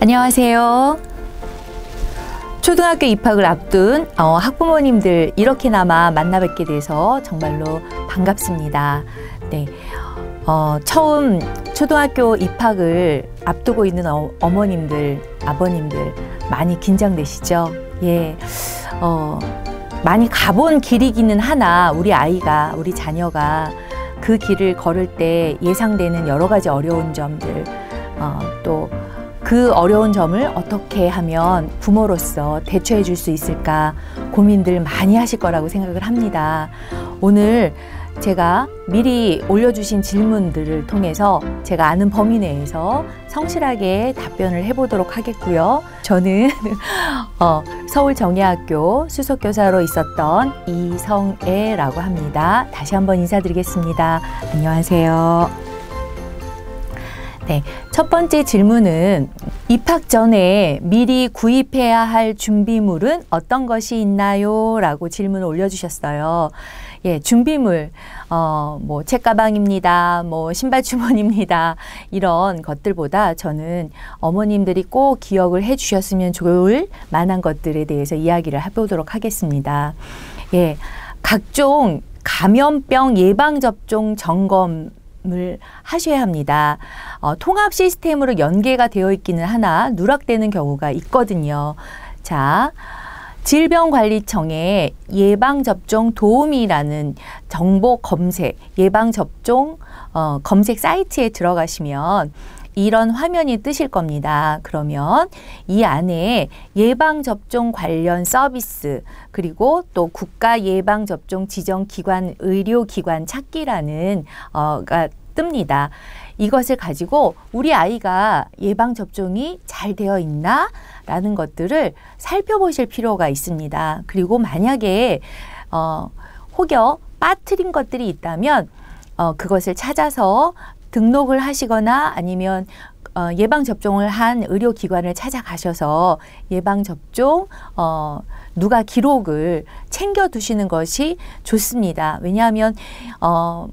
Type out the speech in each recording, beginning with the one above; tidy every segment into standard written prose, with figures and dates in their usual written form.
안녕하세요. 초등학교 입학을 앞둔 학부모님들 이렇게나마 만나 뵙게 돼서 정말로 반갑습니다. 네, 처음 초등학교 입학을 앞두고 있는 어머님들, 아버님들 많이 긴장되시죠? 예, 많이 가본 길이기는 하나 우리 아이가, 우리 자녀가 그 길을 걸을 때 예상되는 여러 가지 어려운 점들, 또 그 어려운 점을 어떻게 하면 부모로서 대처해 줄 수 있을까 고민들 많이 하실 거라고 생각을 합니다. 오늘 제가 미리 올려주신 질문들을 통해서 제가 아는 범위 내에서 성실하게 답변을 해보도록 하겠고요. 저는 서울정예학교 수석교사로 있었던 이성애라고 합니다. 다시 한번 인사드리겠습니다. 안녕하세요. 네, 첫 번째 질문은 입학 전에 미리 구입해야 할 준비물은 어떤 것이 있나요? 라고 질문을 올려주셨어요. 예, 준비물, 뭐 책가방입니다. 뭐 신발 주머니입니다. 이런 것들보다 저는 어머님들이 꼭 기억을 해 주셨으면 좋을 만한 것들에 대해서 이야기를 해보도록 하겠습니다. 예, 각종 감염병 예방접종 점검 을 하셔야 합니다. 통합 시스템으로 연계가 되어 있기는 하나 누락되는 경우가 있거든요. 자, 질병관리청의 예방접종 도우미라는 정보 검색, 예방접종 검색 사이트에 들어가시면 이런 화면이 뜨실 겁니다. 그러면 이 안에 예방접종 관련 서비스, 그리고 또 국가예방접종 지정기관, 의료기관 찾기라는 가 뜹니다. 이것을 가지고 우리 아이가 예방접종이 잘 되어 있나? 라는 것들을 살펴보실 필요가 있습니다. 그리고 만약에 혹여 빠뜨린 것들이 있다면 그것을 찾아서 등록을 하시거나 아니면 예방접종을 한 의료기관을 찾아가셔서 예방접종 누가 기록을 챙겨두시는 것이 좋습니다. 왜냐하면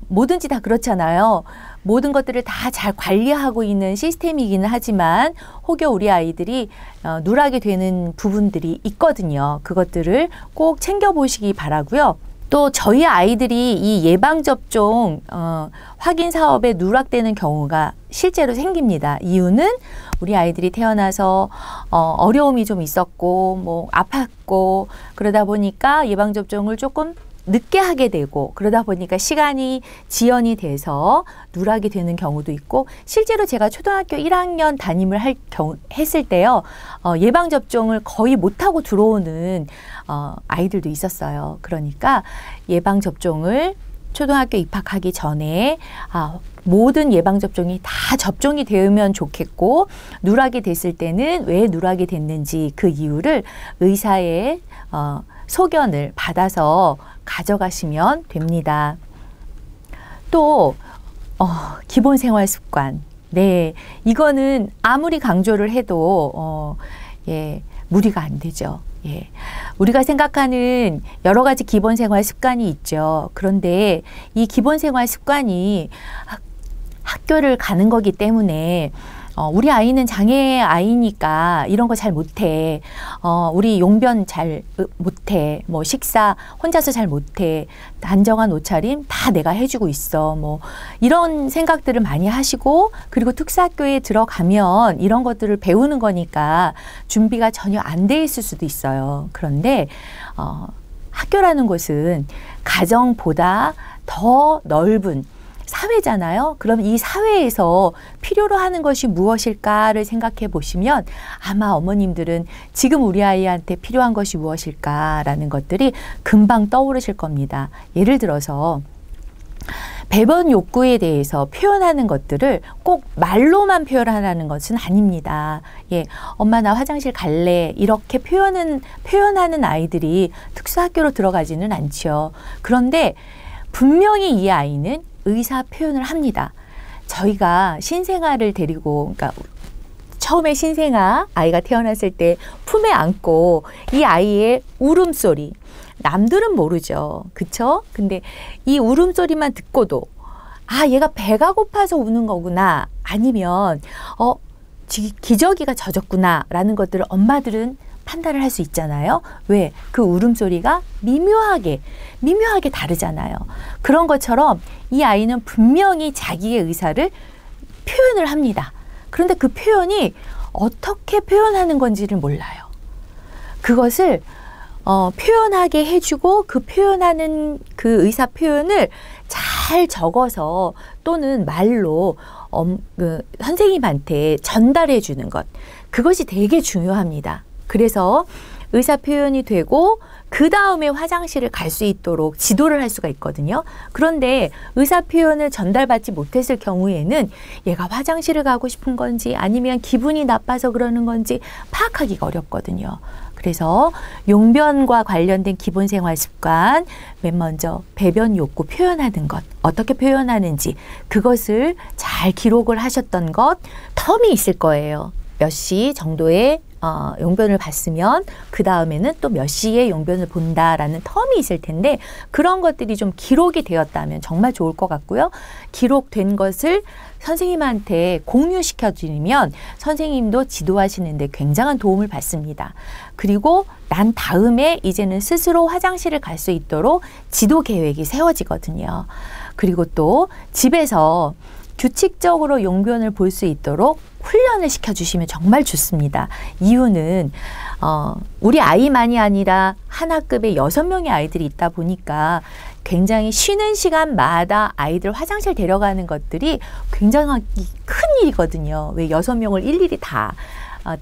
뭐든지 다 그렇잖아요. 모든 것들을 다 잘 관리하고 있는 시스템이기는 하지만 혹여 우리 아이들이 누락이 되는 부분들이 있거든요. 그것들을 꼭 챙겨보시기 바라고요. 또 저희 아이들이 이 예방접종 확인 사업에 누락되는 경우가 실제로 생깁니다. 이유는 우리 아이들이 태어나서 어려움이 좀 있었고 뭐 아팠고 그러다 보니까 예방접종을 조금 늦게 하게 되고 그러다 보니까 시간이 지연이 돼서 누락이 되는 경우도 있고 실제로 제가 초등학교 1학년 담임을 했을 때요. 예방접종을 거의 못하고 들어오는 아이들도 있었어요. 그러니까 예방접종을 초등학교 입학하기 전에 모든 예방접종이 다 접종이 되면 좋겠고 누락이 됐을 때는 왜 누락이 됐는지 그 이유를 의사의 소견을 받아서 가져가시면 됩니다. 또 기본생활 습관. 네, 이거는 아무리 강조를 해도 예, 무리가 안 되죠. 예, 우리가 생각하는 여러 가지 기본생활 습관이 있죠. 그런데 이 기본생활 습관이 학교를 가는 거기 때문에 우리 아이는 장애 아이니까 이런 거 잘 못해. 우리 용변 잘 못해. 뭐 식사 혼자서 잘 못해. 단정한 옷차림 다 내가 해주고 있어. 뭐 이런 생각들을 많이 하시고 그리고 특수학교에 들어가면 이런 것들을 배우는 거니까 준비가 전혀 안 돼 있을 수도 있어요. 그런데 학교라는 곳은 가정보다 더 넓은 사회잖아요. 그럼 이 사회에서 필요로 하는 것이 무엇일까를 생각해 보시면 아마 어머님들은 지금 우리 아이한테 필요한 것이 무엇일까라는 것들이 금방 떠오르실 겁니다. 예를 들어서 배변 욕구에 대해서 표현하는 것들을 꼭 말로만 표현하는 것은 아닙니다. 예, 엄마 나 화장실 갈래 이렇게 표현하는 아이들이 특수학교로 들어가지는 않죠. 그런데 분명히 이 아이는 의사 표현을 합니다. 저희가 신생아를 데리고, 그러니까 처음에 신생아 아이가 태어났을 때 품에 안고 이 아이의 울음소리, 남들은 모르죠. 그쵸? 근데 이 울음소리만 듣고도 아, 얘가 배가 고파서 우는 거구나. 아니면 기저귀가 젖었구나라는 것들을 엄마들은 판단을 할 수 있잖아요. 왜? 그 울음소리가 미묘하게 다르잖아요. 그런 것처럼 이 아이는 분명히 자기의 의사를 표현을 합니다. 그런데 그 표현이 어떻게 표현하는 건지를 몰라요. 그것을 표현하게 해주고 그 표현하는 그 의사 표현을 잘 적어서 또는 말로 선생님한테 전달해 주는 것. 그것이 되게 중요합니다. 그래서 의사 표현이 되고 그 다음에 화장실을 갈 수 있도록 지도를 할 수가 있거든요. 그런데 의사 표현을 전달받지 못했을 경우에는 얘가 화장실을 가고 싶은 건지 아니면 기분이 나빠서 그러는 건지 파악하기가 어렵거든요. 그래서 용변과 관련된 기본 생활 습관, 맨 먼저 배변 욕구 표현하는 것, 어떻게 표현하는지 그것을 잘 기록을 하셨던 것, 텀이 있을 거예요. 몇 시 정도의 용변을 봤으면 그 다음에는 또 몇 시에 용변을 본다라는 텀이 있을 텐데 그런 것들이 좀 기록이 되었다면 정말 좋을 것 같고요. 기록된 것을 선생님한테 공유시켜 드리면 선생님도 지도하시는데 굉장한 도움을 받습니다. 그리고 난 다음에 이제는 스스로 화장실을 갈 수 있도록 지도 계획이 세워지거든요. 그리고 또 집에서 규칙적으로 용변을 볼 수 있도록 훈련을 시켜주시면 정말 좋습니다. 이유는 우리 아이만이 아니라 한 학급에 6명의 아이들이 있다 보니까 굉장히 쉬는 시간마다 아이들 화장실 데려가는 것들이 굉장히 큰 일이거든요. 왜 6명을 일일이 다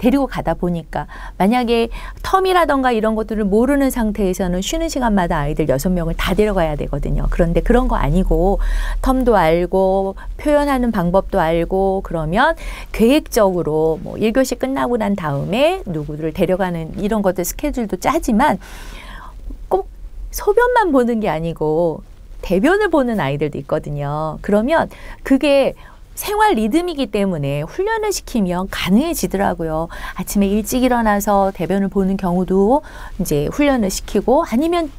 데리고 가다 보니까 만약에 텀이라던가 이런 것들을 모르는 상태에서는 쉬는 시간마다 아이들 6명을 다 데려가야 되거든요. 그런데 그런 거 아니고 텀도 알고 표현하는 방법도 알고 그러면 계획적으로 뭐 1교시 끝나고 난 다음에 누구를 데려가는 이런 것들 스케줄도 짜지만 꼭 소변만 보는 게 아니고 대변을 보는 아이들도 있거든요. 그러면 그게 생활 리듬이기 때문에 훈련을 시키면 가능해지더라고요. 아침에 일찍 일어나서 대변을 보는 경우도 이제 훈련을 시키고 아니면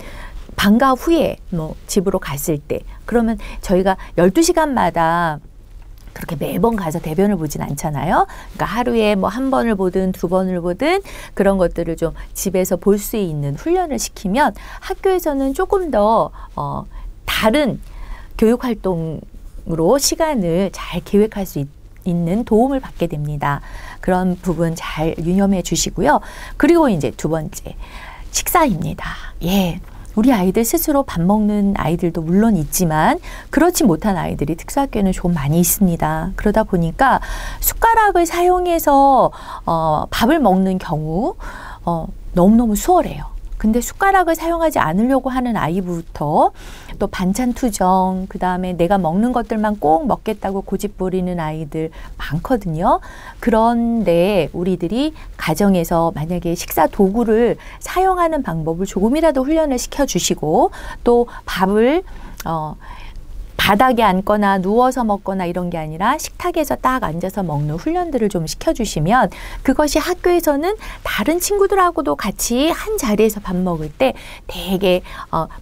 방과 후에 뭐 집으로 갔을 때 그러면 저희가 12시간마다 그렇게 매번 가서 대변을 보진 않잖아요. 그러니까 하루에 뭐 한 번을 보든 두 번을 보든 그런 것들을 좀 집에서 볼 수 있는 훈련을 시키면 학교에서는 조금 더 다른 교육활동 으로 시간을 잘 계획할 수 있는 도움을 받게 됩니다. 그런 부분 잘 유념해 주시고요. 그리고 이제 두 번째, 식사입니다. 예. 우리 아이들 스스로 밥 먹는 아이들도 물론 있지만 그렇지 못한 아이들이 특수학교에는 좀 많이 있습니다. 그러다 보니까 숟가락을 사용해서 밥을 먹는 경우 너무너무 수월해요. 근데 숟가락을 사용하지 않으려고 하는 아이부터 또 반찬 투정, 그 다음에 내가 먹는 것들만 꼭 먹겠다고 고집 부리는 아이들 많거든요. 그런데 우리들이 가정에서 만약에 식사 도구를 사용하는 방법을 조금이라도 훈련을 시켜주시고 또 밥을 바닥에 앉거나 누워서 먹거나 이런 게 아니라 식탁에서 딱 앉아서 먹는 훈련들을 좀 시켜주시면 그것이 학교에서는 다른 친구들하고도 같이 한 자리에서 밥 먹을 때 되게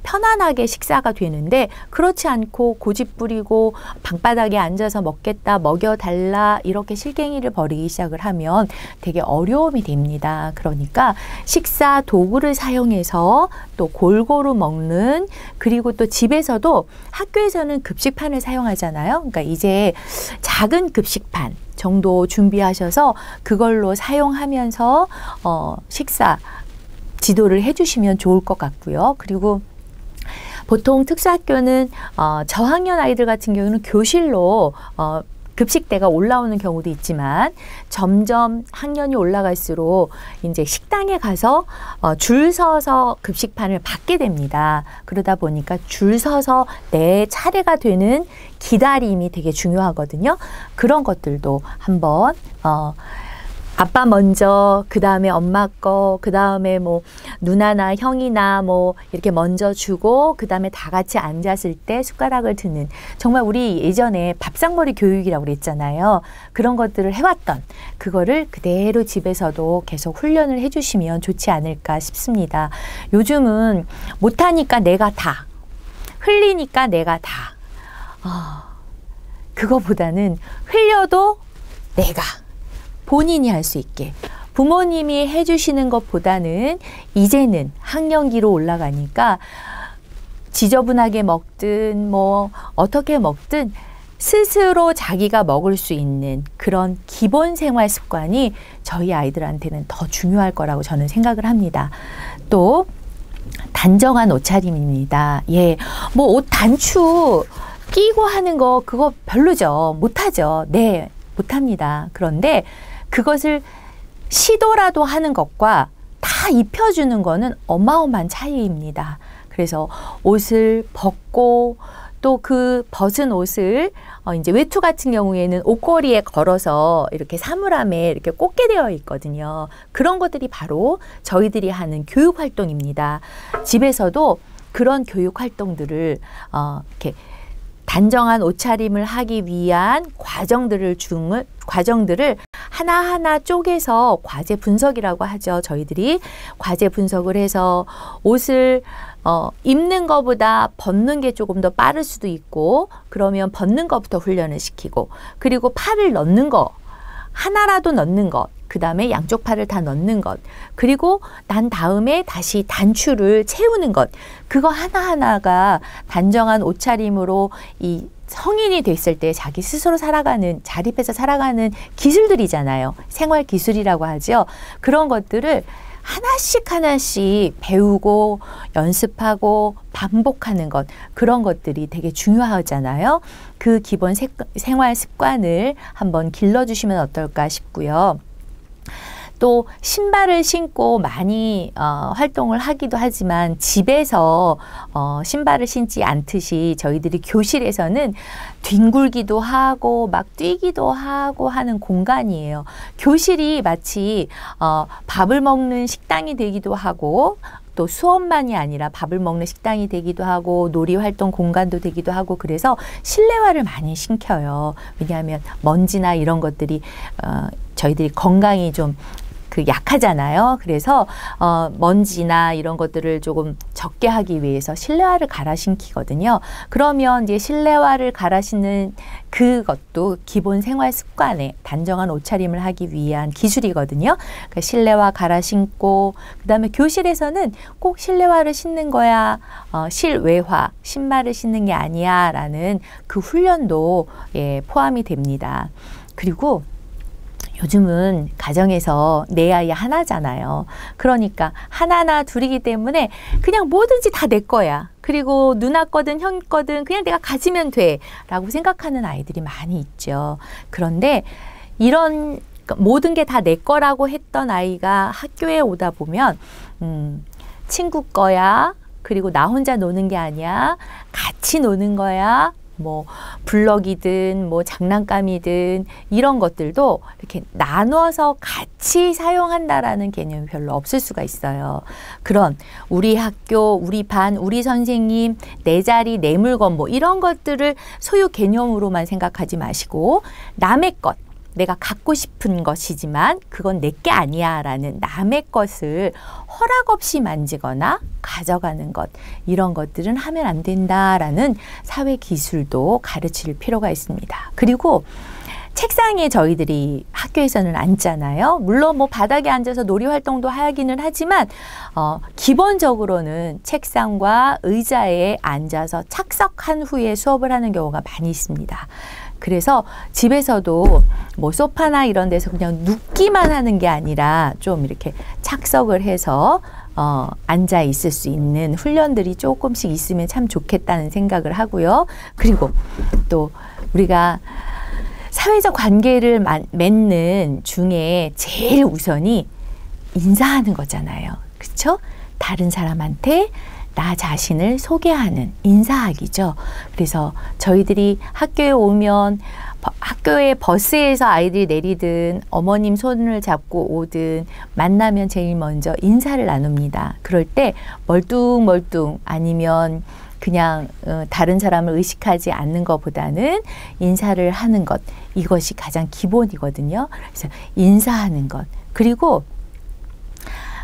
편안하게 식사가 되는데 그렇지 않고 고집 부리고 방바닥에 앉아서 먹겠다, 먹여달라 이렇게 실갱이를 벌이기 시작을 하면 되게 어려움이 됩니다. 그러니까 식사 도구를 사용해서 또 골고루 먹는 그리고 또 집에서도 학교에서는 급식판을 사용하잖아요. 그러니까 이제 작은 급식판 정도 준비하셔서 그걸로 사용하면서 식사 지도를 해주시면 좋을 것 같고요. 그리고 보통 특수학교는 저학년 아이들 같은 경우는 교실로 급식대가 올라오는 경우도 있지만 점점 학년이 올라갈수록 이제 식당에 가서 줄 서서 급식판을 받게 됩니다. 그러다 보니까 줄 서서 내 차례가 되는 기다림이 되게 중요하거든요. 그런 것들도 한번 아빠 먼저, 그 다음에 엄마 거, 그 다음에 뭐 누나나 형이나 뭐 이렇게 먼저 주고 그 다음에 다 같이 앉았을 때 숟가락을 드는 정말 우리 예전에 밥상머리 교육이라고 그랬잖아요. 그런 것들을 해왔던 그거를 그대로 집에서도 계속 훈련을 해주시면 좋지 않을까 싶습니다. 요즘은 못하니까 내가 다, 흘리니까 내가 다. 그거보다는 흘려도 내가 본인이 할 수 있게. 부모님이 해주시는 것보다는 이제는 학년기로 올라가니까 지저분하게 먹든 뭐 어떻게 먹든 스스로 자기가 먹을 수 있는 그런 기본 생활 습관이 저희 아이들한테는 더 중요할 거라고 저는 생각을 합니다. 또 단정한 옷차림입니다. 예, 뭐 옷 단추 끼고 하는 거 그거 별로죠. 못하죠. 네, 못합니다. 그런데 그것을 시도라도 하는 것과 다 입혀주는 거는 어마어마한 차이입니다. 그래서 옷을 벗고 또 그 벗은 옷을 이제 외투 같은 경우에는 옷걸이에 걸어서 이렇게 사물함에 이렇게 꽂게 되어 있거든요. 그런 것들이 바로 저희들이 하는 교육 활동입니다. 집에서도 그런 교육 활동들을 이렇게 단정한 옷차림을 하기 위한 과정들을 하나하나 쪼개서 과제 분석이라고 하죠. 저희들이 과제 분석을 해서 옷을 입는 것보다 벗는 게 조금 더 빠를 수도 있고, 그러면 벗는 것부터 훈련을 시키고, 그리고 팔을 넣는 거 하나라도 넣는 것, 그 다음에 양쪽 팔을 다 넣는 것, 그리고 난 다음에 다시 단추를 채우는 것, 그거 하나하나가 단정한 옷차림으로 이 성인이 됐을 때 자기 스스로 살아가는, 자립해서 살아가는 기술들이잖아요. 생활 기술이라고 하죠. 그런 것들을 하나씩 하나씩 배우고 연습하고 반복하는 것, 그런 것들이 되게 중요하잖아요. 그 기본 생활 습관을 한번 길러주시면 어떨까 싶고요. 또 신발을 신고 많이 활동을 하기도 하지만 집에서 신발을 신지 않듯이 저희들이 교실에서는 뒹굴기도 하고 막 뛰기도 하고 하는 공간이에요. 교실이 마치 밥을 먹는 식당이 되기도 하고, 또 수업만이 아니라 밥을 먹는 식당이 되기도 하고 놀이활동 공간도 되기도 하고, 그래서 실내화를 많이 신켜요. 왜냐하면 먼지나 이런 것들이 저희들이 건강이 좀 약하잖아요. 그래서 먼지나 이런 것들을 조금 적게 하기 위해서 실내화를 갈아 신기거든요. 그러면 이제 실내화를 갈아 신는 그것도 기본 생활 습관에 단정한 옷차림을 하기 위한 기술이거든요. 그러니까 실내화 갈아 신고, 그 다음에 교실에서는 꼭 실내화를 신는 거야, 실외화, 신발을 신는 게 아니야 라는 그 훈련도 포함이 됩니다. 그리고 요즘은 가정에서 내 아이 하나잖아요. 그러니까 하나나 둘이기 때문에 그냥 뭐든지 다 내 거야. 그리고 누나 거든 형 거든 그냥 내가 가지면 돼 라고 생각하는 아이들이 많이 있죠. 그런데 이런 모든 게 다 내 거라고 했던 아이가 학교에 오다 보면 친구 거야, 그리고 나 혼자 노는 게 아니야, 같이 노는 거야, 뭐 블럭이든 뭐 장난감이든 이런 것들도 이렇게 나눠서 같이 사용한다라는 개념이 별로 없을 수가 있어요. 그런 우리 학교, 우리 반, 우리 선생님, 내 자리, 내 물건 뭐 이런 것들을 소유 개념으로만 생각하지 마시고, 남의 것, 내가 갖고 싶은 것이지만 그건 내게 아니야 라는 남의 것을 허락 없이 만지거나 가져가는 것, 이런 것들은 하면 안 된다라는 사회 기술도 가르칠 필요가 있습니다. 그리고 책상에 저희들이 학교에서는 앉잖아요. 물론 뭐 바닥에 앉아서 놀이 활동도 하기는 하지만 기본적으로는 책상과 의자에 앉아서 착석한 후에 수업을 하는 경우가 많이 있습니다. 그래서 집에서도 뭐 소파나 이런 데서 그냥 눕기만 하는 게 아니라 좀 이렇게 착석을 해서 앉아 있을 수 있는 훈련들이 조금씩 있으면 참 좋겠다는 생각을 하고요. 그리고 또 우리가 사회적 관계를 맺는 중에 제일 우선이 인사하는 거잖아요. 그렇죠? 다른 사람한테 나 자신을 소개하는 인사하기죠. 그래서 저희들이 학교에 오면 학교에 버스에서 아이들이 내리든 어머님 손을 잡고 오든 만나면 제일 먼저 인사를 나눕니다. 그럴 때 멀뚱멀뚱 아니면 그냥 다른 사람을 의식하지 않는 것보다는 인사를 하는 것, 이것이 가장 기본이거든요. 그래서 인사하는 것, 그리고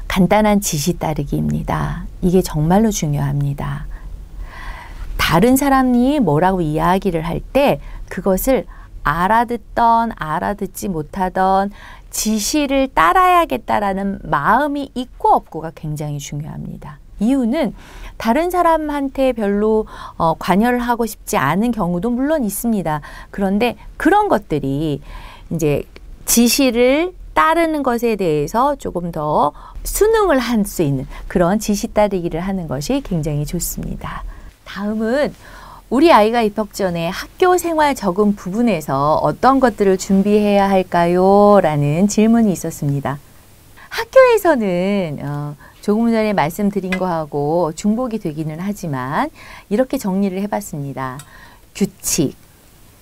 간단한 지시 따르기입니다. 이게 정말로 중요합니다. 다른 사람이 뭐라고 이야기를 할 때 그것을 알아듣던 알아듣지 못하던 지시를 따라야겠다라는 마음이 있고 없고가 굉장히 중요합니다. 이유는 다른 사람한테 별로 관여를 하고 싶지 않은 경우도 물론 있습니다. 그런데 그런 것들이 이제 지시를 따르는 것에 대해서 조금 더 순응을 할 수 있는 그런 지시 따르기를 하는 것이 굉장히 좋습니다. 다음은 우리 아이가 입학 전에 학교 생활 적응 부분에서 어떤 것들을 준비해야 할까요? 라는 질문이 있었습니다. 학교에서는 조금 전에 말씀드린 거하고 중복이 되기는 하지만 이렇게 정리를 해봤습니다. 규칙,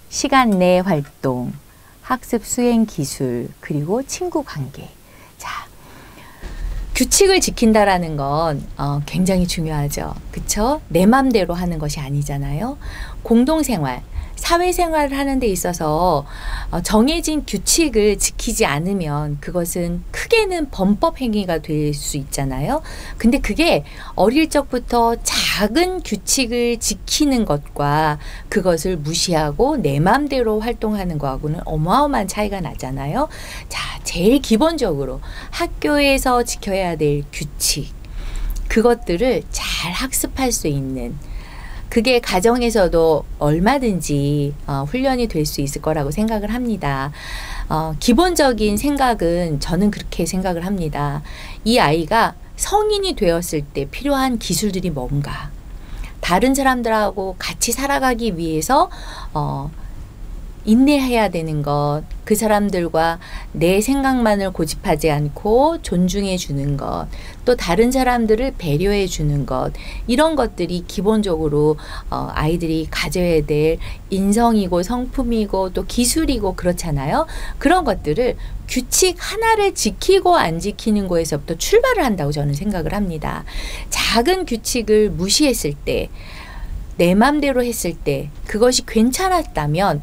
시간 내 활동, 학습 수행 기술, 그리고 친구 관계. 자, 규칙을 지킨다라는 건 굉장히 중요하죠. 그쵸? 내 맘대로 하는 것이 아니잖아요. 공동생활, 사회생활을 하는 데 있어서 정해진 규칙을 지키지 않으면 그것은 크게는 범법 행위가 될 수 있잖아요. 근데 그게 어릴 적부터 작은 규칙을 지키는 것과 그것을 무시하고 내 맘대로 활동하는 거하고는 어마어마한 차이가 나잖아요. 자, 제일 기본적으로 학교에서 지켜야 될 규칙, 그것들을 잘 학습할 수 있는, 그게 가정에서도 얼마든지 훈련이 될 수 있을 거라고 생각을 합니다. 기본적인 생각은 저는 그렇게 생각을 합니다. 이 아이가 성인이 되었을 때 필요한 기술들이 뭔가, 다른 사람들하고 같이 살아가기 위해서 인내해야 되는 것, 그 사람들과 내 생각만을 고집하지 않고 존중해 주는 것, 또 다른 사람들을 배려해 주는 것, 이런 것들이 기본적으로 아이들이 가져야 될 인성이고 성품이고 또 기술이고 그렇잖아요. 그런 것들을 규칙 하나를 지키고 안 지키는 거에서부터 출발을 한다고 저는 생각을 합니다. 작은 규칙을 무시했을 때, 내 맘대로 했을 때 그것이 괜찮았다면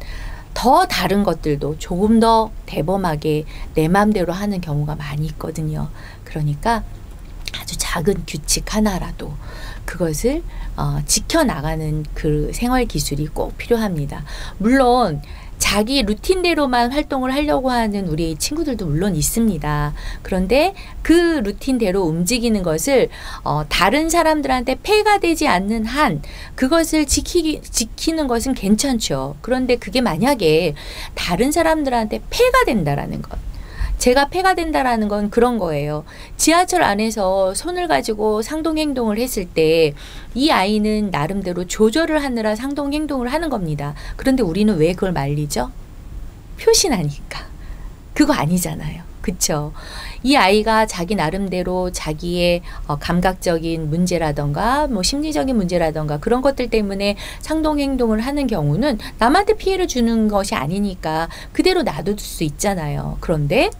더 다른 것들도 조금 더 대범하게 내 맘대로 하는 경우가 많이 있거든요. 그러니까 아주 작은 규칙 하나라도 그것을 지켜나가는 그 생활 기술이 꼭 필요합니다. 물론 자기 루틴대로만 활동을 하려고 하는 우리 친구들도 물론 있습니다. 그런데 그 루틴대로 움직이는 것을 다른 사람들한테 폐가 되지 않는 한 그것을 지키는 것은 괜찮죠. 그런데 그게 만약에 다른 사람들한테 폐가 된다라는 것, 제가 폐가 된다라는 건 그런 거예요. 지하철 안에서 손을 가지고 상동 행동을 했을 때 이 아이는 나름대로 조절을 하느라 상동 행동을 하는 겁니다. 그런데 우리는 왜 그걸 말리죠? 표시나니까. 그거 아니잖아요. 그쵸? 이 아이가 자기 나름대로 자기의 감각적인 문제라던가 뭐 심리적인 문제라던가 그런 것들 때문에 상동 행동을 하는 경우는 남한테 피해를 주는 것이 아니니까 그대로 놔둘 수 있잖아요. 그런데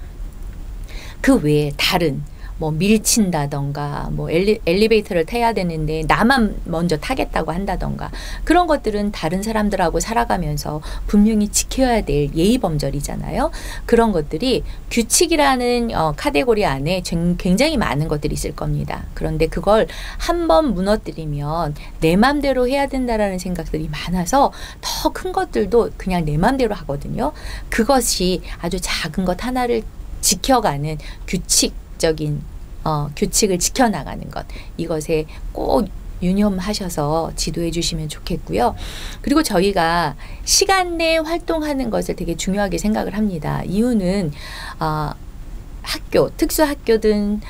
그 외에 다른 뭐 밀친다던가 뭐 엘리베이터를 타야 되는데 나만 먼저 타겠다고 한다던가 그런 것들은 다른 사람들하고 살아가면서 분명히 지켜야 될 예의범절이잖아요. 그런 것들이 규칙이라는 카테고리 안에 굉장히 많은 것들이 있을 겁니다. 그런데 그걸 한번 무너뜨리면 내 맘대로 해야 된다라는 생각들이 많아서 더 큰 것들도 그냥 내 맘대로 하거든요. 그것이 아주 작은 것 하나를 지켜가는 규칙적인 규칙을 지켜나가는 것, 이것에 꼭 유념하셔서 지도해 주시면 좋겠고요. 그리고 저희가 시간 내에 활동하는 것을 되게 중요하게 생각을 합니다. 이유는 학교, 특수학교든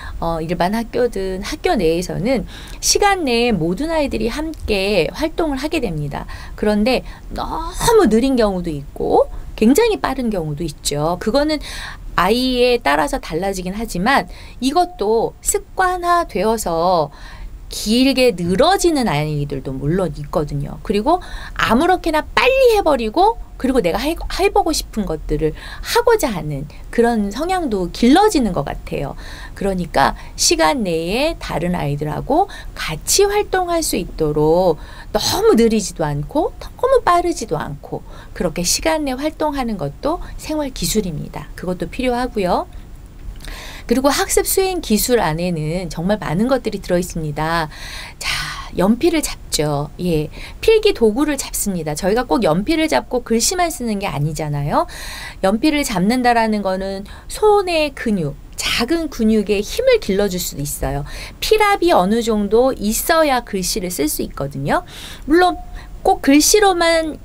일반 학교든 학교 내에서는 시간 내에 모든 아이들이 함께 활동을 하게 됩니다. 그런데 너무 느린 경우도 있고 굉장히 빠른 경우도 있죠. 그거는 아이에 따라서 달라지긴 하지만 이것도 습관화되어서 길게 늘어지는 아이들도 물론 있거든요. 그리고 아무렇게나 빨리 해버리고 그리고 내가 해보고 싶은 것들을 하고자 하는 그런 성향도 길러지는 것 같아요. 그러니까 시간 내에 다른 아이들하고 같이 활동할 수 있도록 너무 느리지도 않고 너무 빠르지도 않고 그렇게 시간 내 활동하는 것도 생활 기술입니다. 그것도 필요하고요. 그리고 학습 수행 기술 안에는 정말 많은 것들이 들어 있습니다. 자, 연필을 잡죠. 예, 필기 도구를 잡습니다. 저희가 꼭 연필을 잡고 글씨만 쓰는 게 아니잖아요. 연필을 잡는다라는 거는 손의 근육, 작은 근육에 힘을 길러줄 수도 있어요. 필압이 어느 정도 있어야 글씨를 쓸 수 있거든요. 물론 꼭 글씨로만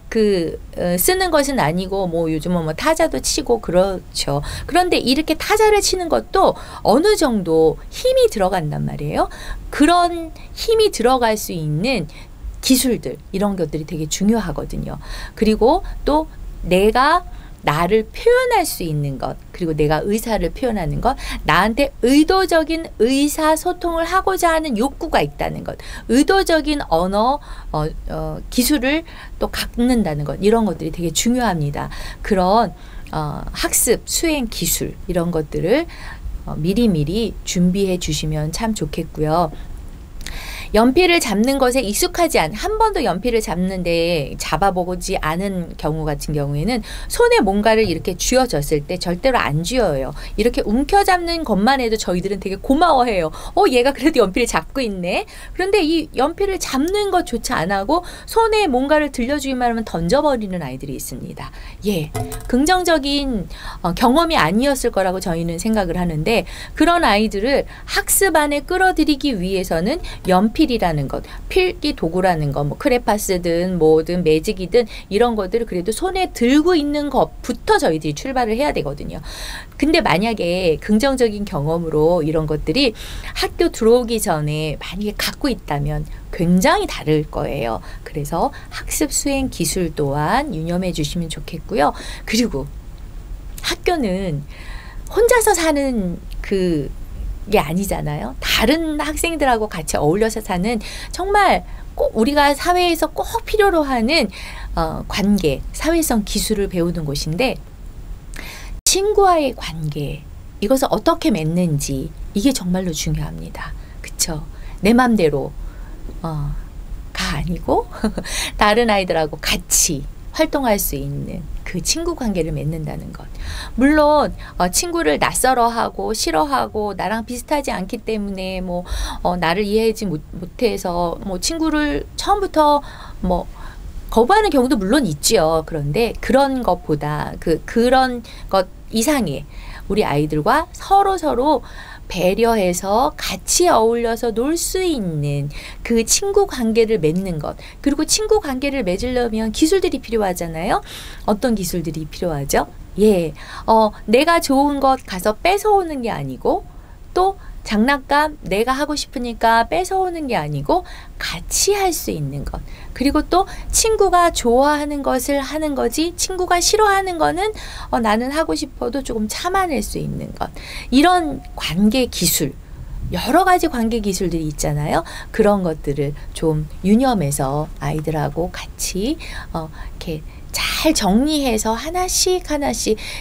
쓰는 것은 아니고 뭐 요즘은 뭐 타자도 치고 그렇죠. 그런데 이렇게 타자를 치는 것도 어느 정도 힘이 들어간단 말이에요. 그런 힘이 들어갈 수 있는 기술들, 이런 것들이 되게 중요하거든요. 그리고 또 내가 나를 표현할 수 있는 것, 그리고 내가 의사를 표현하는 것, 나한테 의도적인 의사소통을 하고자 하는 욕구가 있다는 것, 의도적인 언어 기술을 또 갖는다는 것, 이런 것들이 되게 중요합니다. 그런 학습, 수행 기술, 이런 것들을 미리미리 준비해 주시면 참 좋겠고요. 연필을 잡는 것에 익숙하지 한 번도 연필을 잡아보지 않은 경우 같은 경우에는 손에 뭔가를 이렇게 쥐어졌을 때 절대로 안 쥐어요. 이렇게 움켜잡는 것만 해도 저희들은 되게 고마워해요. 얘가 그래도 연필을 잡고 있네. 그런데 이 연필을 잡는 것조차 안 하고 손에 뭔가를 들려주기만 하면 던져버리는 아이들이 있습니다. 예, 긍정적인 경험이 아니었을 거라고 저희는 생각을 하는데, 그런 아이들을 학습 안에 끌어들이기 위해서는 연필이라는 것, 필기 도구라는 것, 뭐 크레파스든 뭐든 매직이든 이런 것들을 그래도 손에 들고 있는 것부터 저희들이 출발을 해야 되거든요. 근데 만약에 긍정적인 경험으로 이런 것들이 학교 들어오기 전에 만약에 갖고 있다면 굉장히 다를 거예요. 그래서 학습 수행 기술 또한 유념해 주시면 좋겠고요. 그리고 학교는 혼자서 사는 게 아니잖아요. 다른 학생들하고 같이 어울려서 사는, 정말 꼭 우리가 사회에서 꼭 필요로 하는 관계, 사회성 기술을 배우는 곳인데, 친구와의 관계, 이것을 어떻게 맺는지, 이게 정말로 중요합니다. 그쵸? 내 맘대로 가 아니고 다른 아이들하고 같이 활동할 수 있는 그 친구 관계를 맺는다는 것. 물론 친구를 낯설어하고 싫어하고 나랑 비슷하지 않기 때문에 나를 이해하지 못해서 친구를 처음부터 거부하는 경우도 물론 있지요. 그런데 그런 것보다 그런 것 이상의 우리 아이들과 서로 배려해서 같이 어울려서 놀 수 있는 그 친구 관계를 맺는 것. 그리고 친구 관계를 맺으려면 기술들이 필요하잖아요. 어떤 기술들이 필요하죠? 예, 내가 좋은 것 가서 뺏어오는 게 아니고, 또 장난감 내가 하고 싶으니까 뺏어오는 게 아니고 같이 할 수 있는 것. 그리고 또 친구가 좋아하는 것을 하는 거지, 친구가 싫어하는 거는 나는 하고 싶어도 조금 참아낼 수 있는 것. 이런 관계 기술, 여러 가지 관계 기술들이 있잖아요. 그런 것들을 좀 유념해서 아이들하고 같이 이렇게 잘 정리해서 하나씩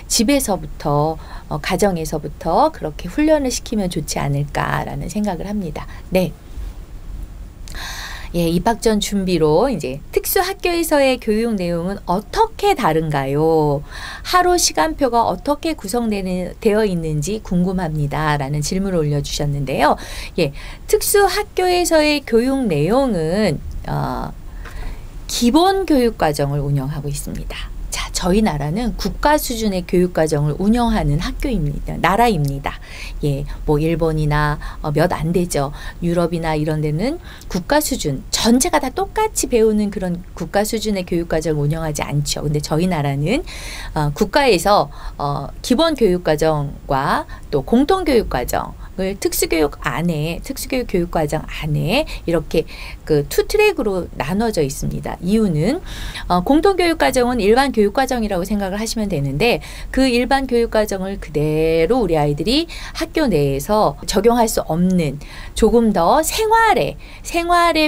집에서부터 가정에서부터 그렇게 훈련을 시키면 좋지 않을까라는 생각을 합니다. 네. 예, 입학 전 준비로 이제 특수학교에서의 교육 내용은 어떻게 다른가요? 하루 시간표가 어떻게 구성되어 있는지 궁금합니다. 라는 질문을 올려주셨는데요. 예, 특수학교에서의 교육 내용은 기본 교육과정을 운영하고 있습니다. 자, 저희 나라는 국가 수준의 교육과정을 운영하는 나라입니다. 예, 일본이나 몇 안 되죠. 유럽이나 이런 데는 국가 수준, 전체가 다 똑같이 배우는 그런 국가 수준의 교육과정을 운영하지 않죠. 근데 저희 나라는 국가에서 기본 교육과정과 또 공통교육과정, 특수교육 교육과정 안에 이렇게 투 트랙으로 나눠져 있습니다. 이유는 공통교육과정은 일반 교육과정이라고 생각을 하시면 되는데, 그 일반 교육과정을 그대로 우리 아이들이 학교 내에서 적용할 수 없는, 조금 더 생활에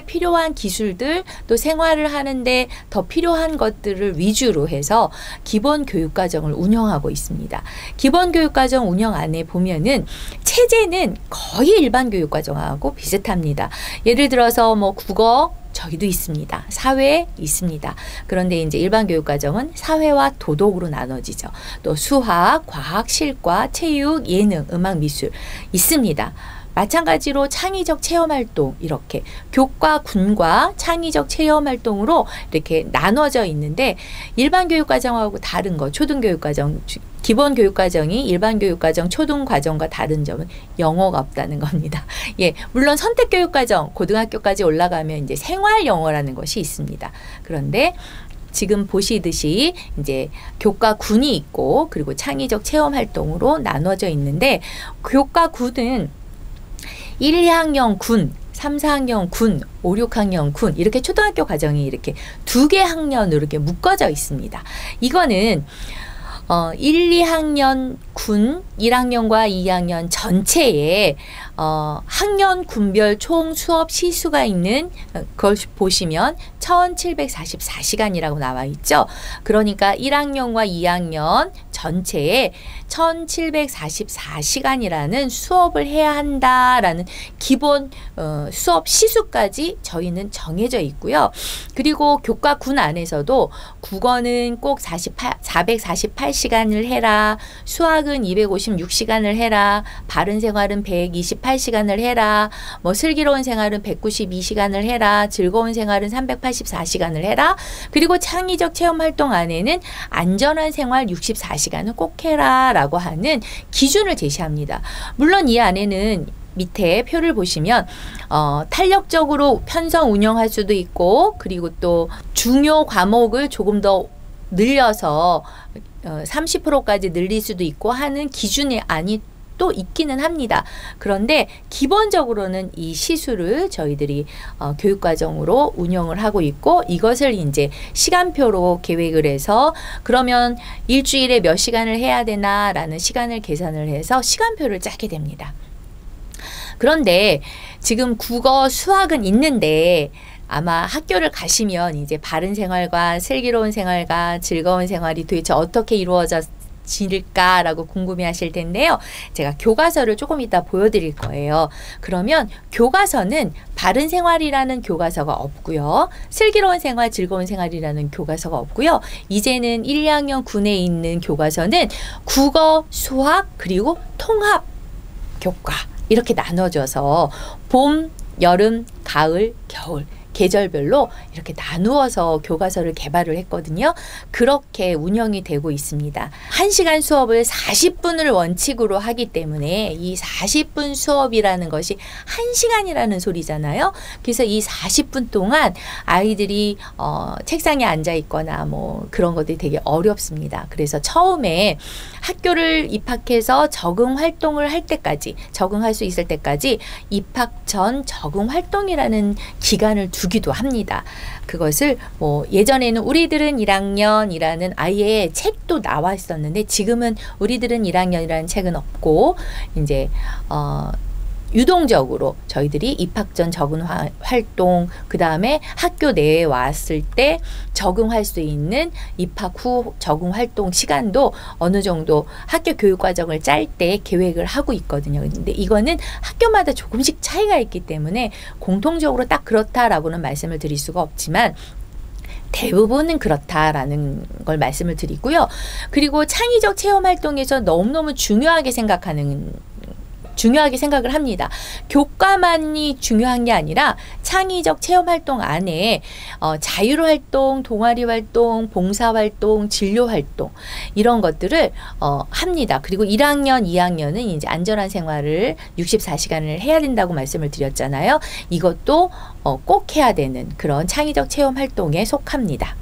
필요한 기술들, 또 생활을 하는데 더 필요한 것들을 위주로 해서 기본 교육과정을 운영하고 있습니다. 기본 교육과정 운영 안에 보면은 체제는 거의 일반 교육과정하고 비슷합니다. 예를 들어서 국어 저희도 있습니다. 사회에 있습니다. 그런데 이제 일반 교육과정은 사회와 도덕으로 나눠지죠. 또 수학, 과학, 실과, 체육, 예능, 음악, 미술 있습니다. 마찬가지로 창의적 체험활동 이렇게 교과, 군과 창의적 체험활동으로 이렇게 나눠져 있는데 일반 교육과정하고 다른 거 초등교육과정 기본 교육과정이 일반 교육과정 초등과정과 다른 점은 영어가 없다는 겁니다. 예, 물론 선택교육과정 고등학교까지 올라가면 이제 생활영어라는 것이 있습니다. 그런데 지금 보시듯이 이제 교과 군이 있고 그리고 창의적 체험 활동으로 나눠져 있는데 교과 군은 1, 2학년 군, 3, 4학년 군, 5, 6학년 군 이렇게 초등학교 과정이 이렇게 두 개 학년으로 이렇게 묶어져 있습니다. 이거는 1, 2학년 군 1학년과 2학년 전체에 학년 군별 총 수업 시수가 있는 걸 보시면 1744시간이라고 나와 있죠. 그러니까 1학년과 2학년 전체에 1744시간이라는 수업을 해야 한다라는 기본 수업 시수까지 저희는 정해져 있고요. 그리고 교과 군 안에서도 국어는 꼭 448시간을 해라. 수학은 256시간을 해라. 바른 생활은 128시간을 해라. 뭐 슬기로운 생활은 192시간을 해라. 즐거운 생활은 384시간을 해라. 그리고 창의적 체험 활동 안에는 안전한 생활 64시간을 꼭 해라 라고 하는 기준을 제시합니다. 물론 이 안에는 밑에 표를 보시면 탄력적으로 편성 운영할 수도 있고 그리고 또 중요 과목을 조금 더 늘려서 30%까지 늘릴 수도 있고 하는 기준이 또 있기는 합니다. 그런데 기본적으로는 이 시수를 저희들이 교육과정으로 운영을 하고 있고 이것을 이제 시간표로 계획을 해서 그러면 일주일에 몇 시간을 해야 되나라는 시간을 계산을 해서 시간표를 짜게 됩니다. 그런데 지금 국어, 수학은 있는데 아마 학교를 가시면 이제 바른 생활과 슬기로운 생활과 즐거운 생활이 도대체 어떻게 이루어질까라고 궁금해 하실 텐데요. 제가 교과서를 조금 이따 보여드릴 거예요. 그러면 교과서는 바른 생활이라는 교과서가 없고요. 슬기로운 생활, 즐거운 생활이라는 교과서가 없고요. 이제는 1, 2학년 군에 있는 교과서는 국어, 수학, 그리고 통합 교과 이렇게 나눠져서 봄, 여름, 가을, 겨울 계절별로 이렇게 나누어서 교과서를 개발을 했거든요. 그렇게 운영이 되고 있습니다. 1시간 수업을 40분을 원칙으로 하기 때문에 이 40분 수업이라는 것이 1시간이라는 소리잖아요. 그래서 이 40분 동안 아이들이 책상에 앉아 있거나 뭐 그런 것들이 되게 어렵습니다. 그래서 처음에 학교를 입학해서 적응 활동을 할 때까지 적응할 수 있을 때까지 입학 전 적응 활동이라는 기간을 두기도 합니다. 그것을 뭐 예전에는 우리들은 1학년이라는 아예 책도 나와 있었는데 지금은 우리들은 1학년이라는 책은 없고 이제 유동적으로 저희들이 입학 전 적응 활동 그 다음에 학교 내에 왔을 때 적응할 수 있는 입학 후 적응 활동 시간도 어느 정도 학교 교육과정을 짤 때 계획을 하고 있거든요. 근데 이거는 학교마다 조금씩 차이가 있기 때문에 공통적으로 딱 그렇다라고는 말씀을 드릴 수가 없지만 대부분은 그렇다라는 걸 말씀을 드리고요. 그리고 창의적 체험 활동에서 너무너무 중요하게 생각을 합니다. 교과만이 중요한 게 아니라 창의적 체험활동 안에 자율활동, 동아리활동, 봉사활동, 진료활동 이런 것들을 합니다. 그리고 1학년, 2학년은 이제 안전한 생활을 64시간을 해야 된다고 말씀을 드렸잖아요. 이것도 꼭 해야 되는 그런 창의적 체험활동에 속합니다.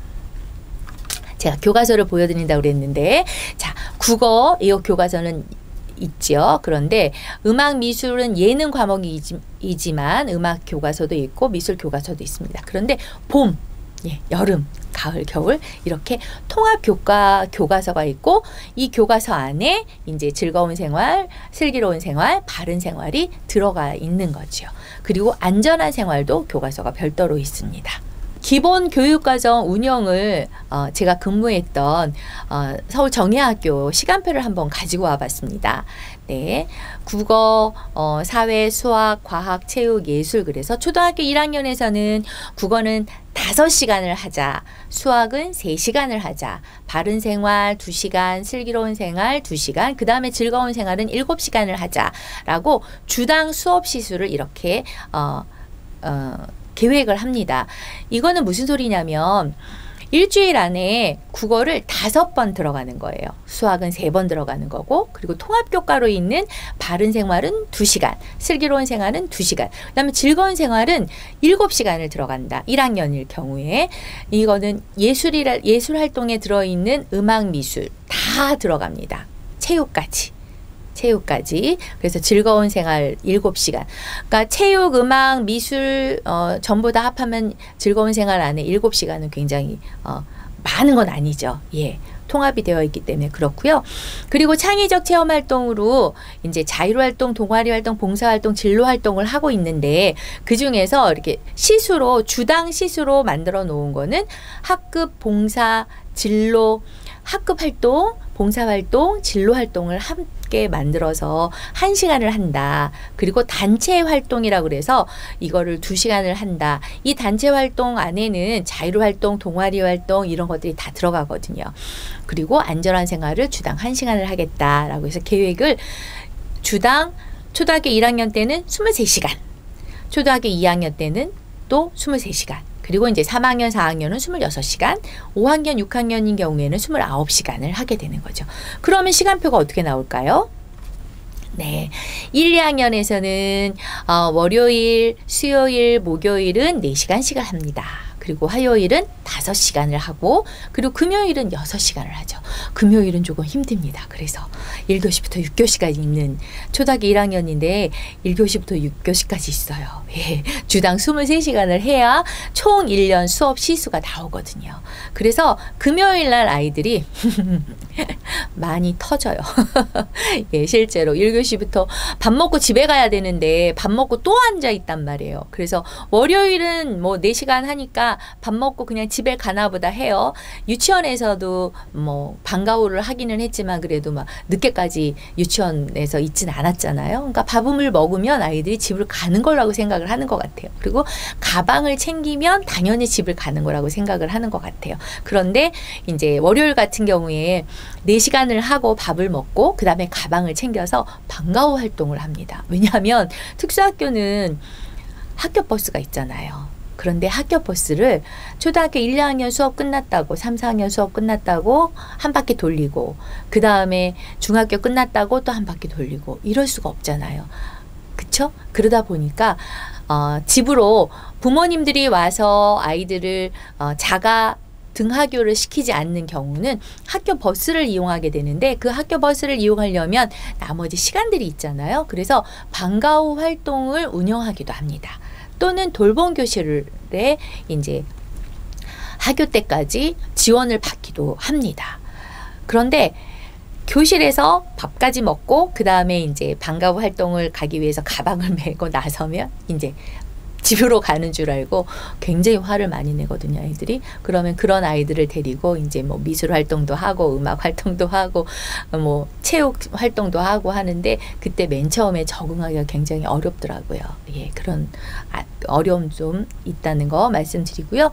제가 교과서를 보여드린다고 그랬는데 자, 국어 이 교과서는 있죠. 그런데 음악 미술은 예능 과목이지만 음악 교과서도 있고 미술 교과서도 있습니다. 그런데 봄, 여름, 가을, 겨울 이렇게 통합 교과서가 있고 이 교과서 안에 이제 즐거운 생활, 슬기로운 생활, 바른 생활이 들어가 있는 거죠. 그리고 안전한 생활도 교과서가 별도로 있습니다. 기본 교육과정 운영을 제가 근무했던 서울 정예학교 시간표를 한번 가지고 와봤습니다. 네, 국어, 사회, 수학, 과학, 체육, 예술. 그래서 초등학교 1학년에서는 국어는 5시간을 하자, 수학은 3시간을 하자, 바른 생활 2시간, 슬기로운 생활 2시간, 그 다음에 즐거운 생활은 7시간을 하자라고 주당 수업 시수를 이렇게 계획을 합니다. 이거는 무슨 소리냐면 일주일 안에 국어를 5번 들어가는 거예요. 수학은 3번 들어가는 거고, 그리고 통합교과로 있는 바른 생활은 2시간, 슬기로운 생활은 2시간, 그 다음에 즐거운 생활은 7시간을 들어간다. 1학년일 경우에. 이거는 예술 활동에 들어있는 음악, 미술 다 들어갑니다. 체육까지. 그래서 즐거운 생활 7시간. 그러니까 체육, 음악, 미술 전부 다 합하면 즐거운 생활 안에 7시간은 굉장히 많은 건 아니죠. 예. 통합이 되어 있기 때문에 그렇고요. 그리고 창의적 체험 활동으로 이제 자율 활동, 동아리 활동, 봉사 활동, 진로 활동을 하고 있는데 그 중에서 이렇게 시수로 주당 시수로 만들어 놓은 거는 학급 봉사, 진로, 학급 활동, 봉사활동, 진로활동을 함께 만들어서 1시간을 한다. 그리고 단체 활동이라고 그래서 이거를 2시간을 한다. 이 단체 활동 안에는 자율활동, 동아리활동 이런 것들이 다 들어가거든요. 그리고 안전한 생활을 주당 1시간을 하겠다라고 해서 계획을 주당 초등학교 1학년 때는 23시간, 초등학교 2학년 때는 또 23시간, 그리고 이제 3학년, 4학년은 26시간, 5학년, 6학년인 경우에는 29시간을 하게 되는 거죠. 그러면 시간표가 어떻게 나올까요? 네. 1, 2학년에서는 월요일, 수요일, 목요일은 4시간씩을 합니다. 그리고 화요일은 5시간을 하고, 그리고 금요일은 6시간을 하죠. 금요일은 조금 힘듭니다. 그래서 1교시부터 6교시까지 있는 초등학교 1학년인데 1교시부터 6교시까지 있어요. 예. 주당 23시간을 해야 총 1년 수업 시수가 나오거든요. 그래서 금요일 날 아이들이 많이 터져요. 예, 실제로 1교시부터 밥 먹고 집에 가야 되는데 밥 먹고 또 앉아 있단 말이에요. 그래서 월요일은 뭐 4시간 하니까 밥 먹고 그냥 집에 가나 보다 해요. 유치원에서도 뭐 방과후를 하기는 했지만 그래도 막 늦게까지 유치원에서 있진 않았잖아요. 그러니까 밥을 먹으면 아이들이 집을 가는 거라고 생각을 하는 것 같아요. 그리고 가방을 챙기면 당연히 집을 가는 거라고 생각을 하는 것 같아요. 그런데 이제 월요일 같은 경우에 4시간을 하고 밥을 먹고 그 다음에 가방을 챙겨서 방과후 활동을 합니다. 왜냐하면 특수학교는 학교 버스가 있잖아요. 그런데 학교 버스를 초등학교 1, 2학년 수업 끝났다고 3, 4학년 수업 끝났다고 한 바퀴 돌리고 그 다음에 중학교 끝났다고 또 한 바퀴 돌리고 이럴 수가 없잖아요. 그쵸? 그러다 보니까 집으로 부모님들이 와서 아이들을 자가 등하교를 시키지 않는 경우는 학교 버스를 이용하게 되는데 그 학교 버스를 이용하려면 나머지 시간들이 있잖아요. 그래서 방과후 활동을 운영하기도 합니다. 또는 돌봄 교실에 이제 학교 때까지 지원을 받기도 합니다. 그런데 교실에서 밥까지 먹고 그 다음에 이제 방과후 활동을 가기 위해서 가방을 메고 나서면 이제 집으로 가는 줄 알고 굉장히 화를 많이 내거든요, 아이들이. 그러면 그런 아이들을 데리고 이제 뭐 미술 활동도 하고 음악 활동도 하고 뭐 체육 활동도 하고 하는데 그때 맨 처음에 적응하기가 굉장히 어렵더라고요. 예, 그런 어려움 좀 있다는 거 말씀드리고요.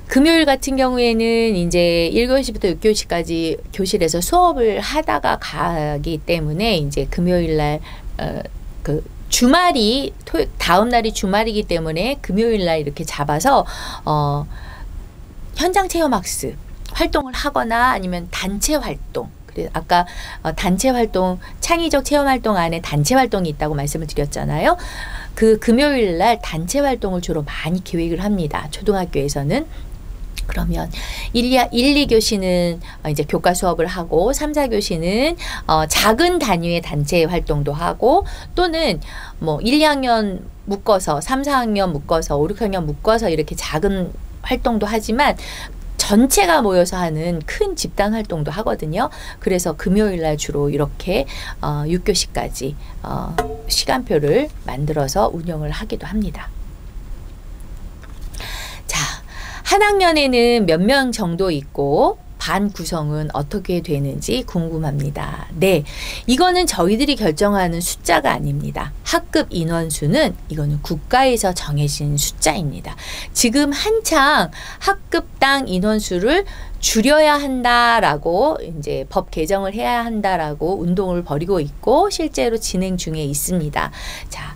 금요일 같은 경우에는 이제 1교시부터 6교시까지 교실에서 수업을 하다가 가기 때문에 이제 금요일 날 주말이 다음 날이 주말이기 때문에 금요일 날 이렇게 잡아서 현장 체험 학습 활동을 하거나 아니면 단체 활동. 그래서 아까 단체 활동, 창의적 체험 활동 안에 단체 활동이 있다고 말씀을 드렸잖아요. 그 금요일 날 단체 활동을 주로 많이 계획을 합니다. 초등학교에서는. 그러면 1, 2교시는 이제 교과 수업을 하고 3, 4교시는 작은 단위의 단체 활동도 하고 또는 뭐 1, 2학년 묶어서 3, 4학년 묶어서 5, 6학년 묶어서 이렇게 작은 활동도 하지만 전체가 모여서 하는 큰 집단 활동도 하거든요. 그래서 금요일 날 주로 이렇게 6교시까지 시간표를 만들어서 운영을 하기도 합니다. 한 학년에는 몇 명 정도 있고 반 구성은 어떻게 되는지 궁금합니다. 네, 이거는 저희들이 결정하는 숫자가 아닙니다. 학급 인원수는 이거는 국가에서 정해진 숫자입니다. 지금 한창 학급당 인원수를 줄여야 한다라고 이제 법 개정을 해야 한다라고 운동을 벌이고 있고 실제로 진행 중에 있습니다. 자,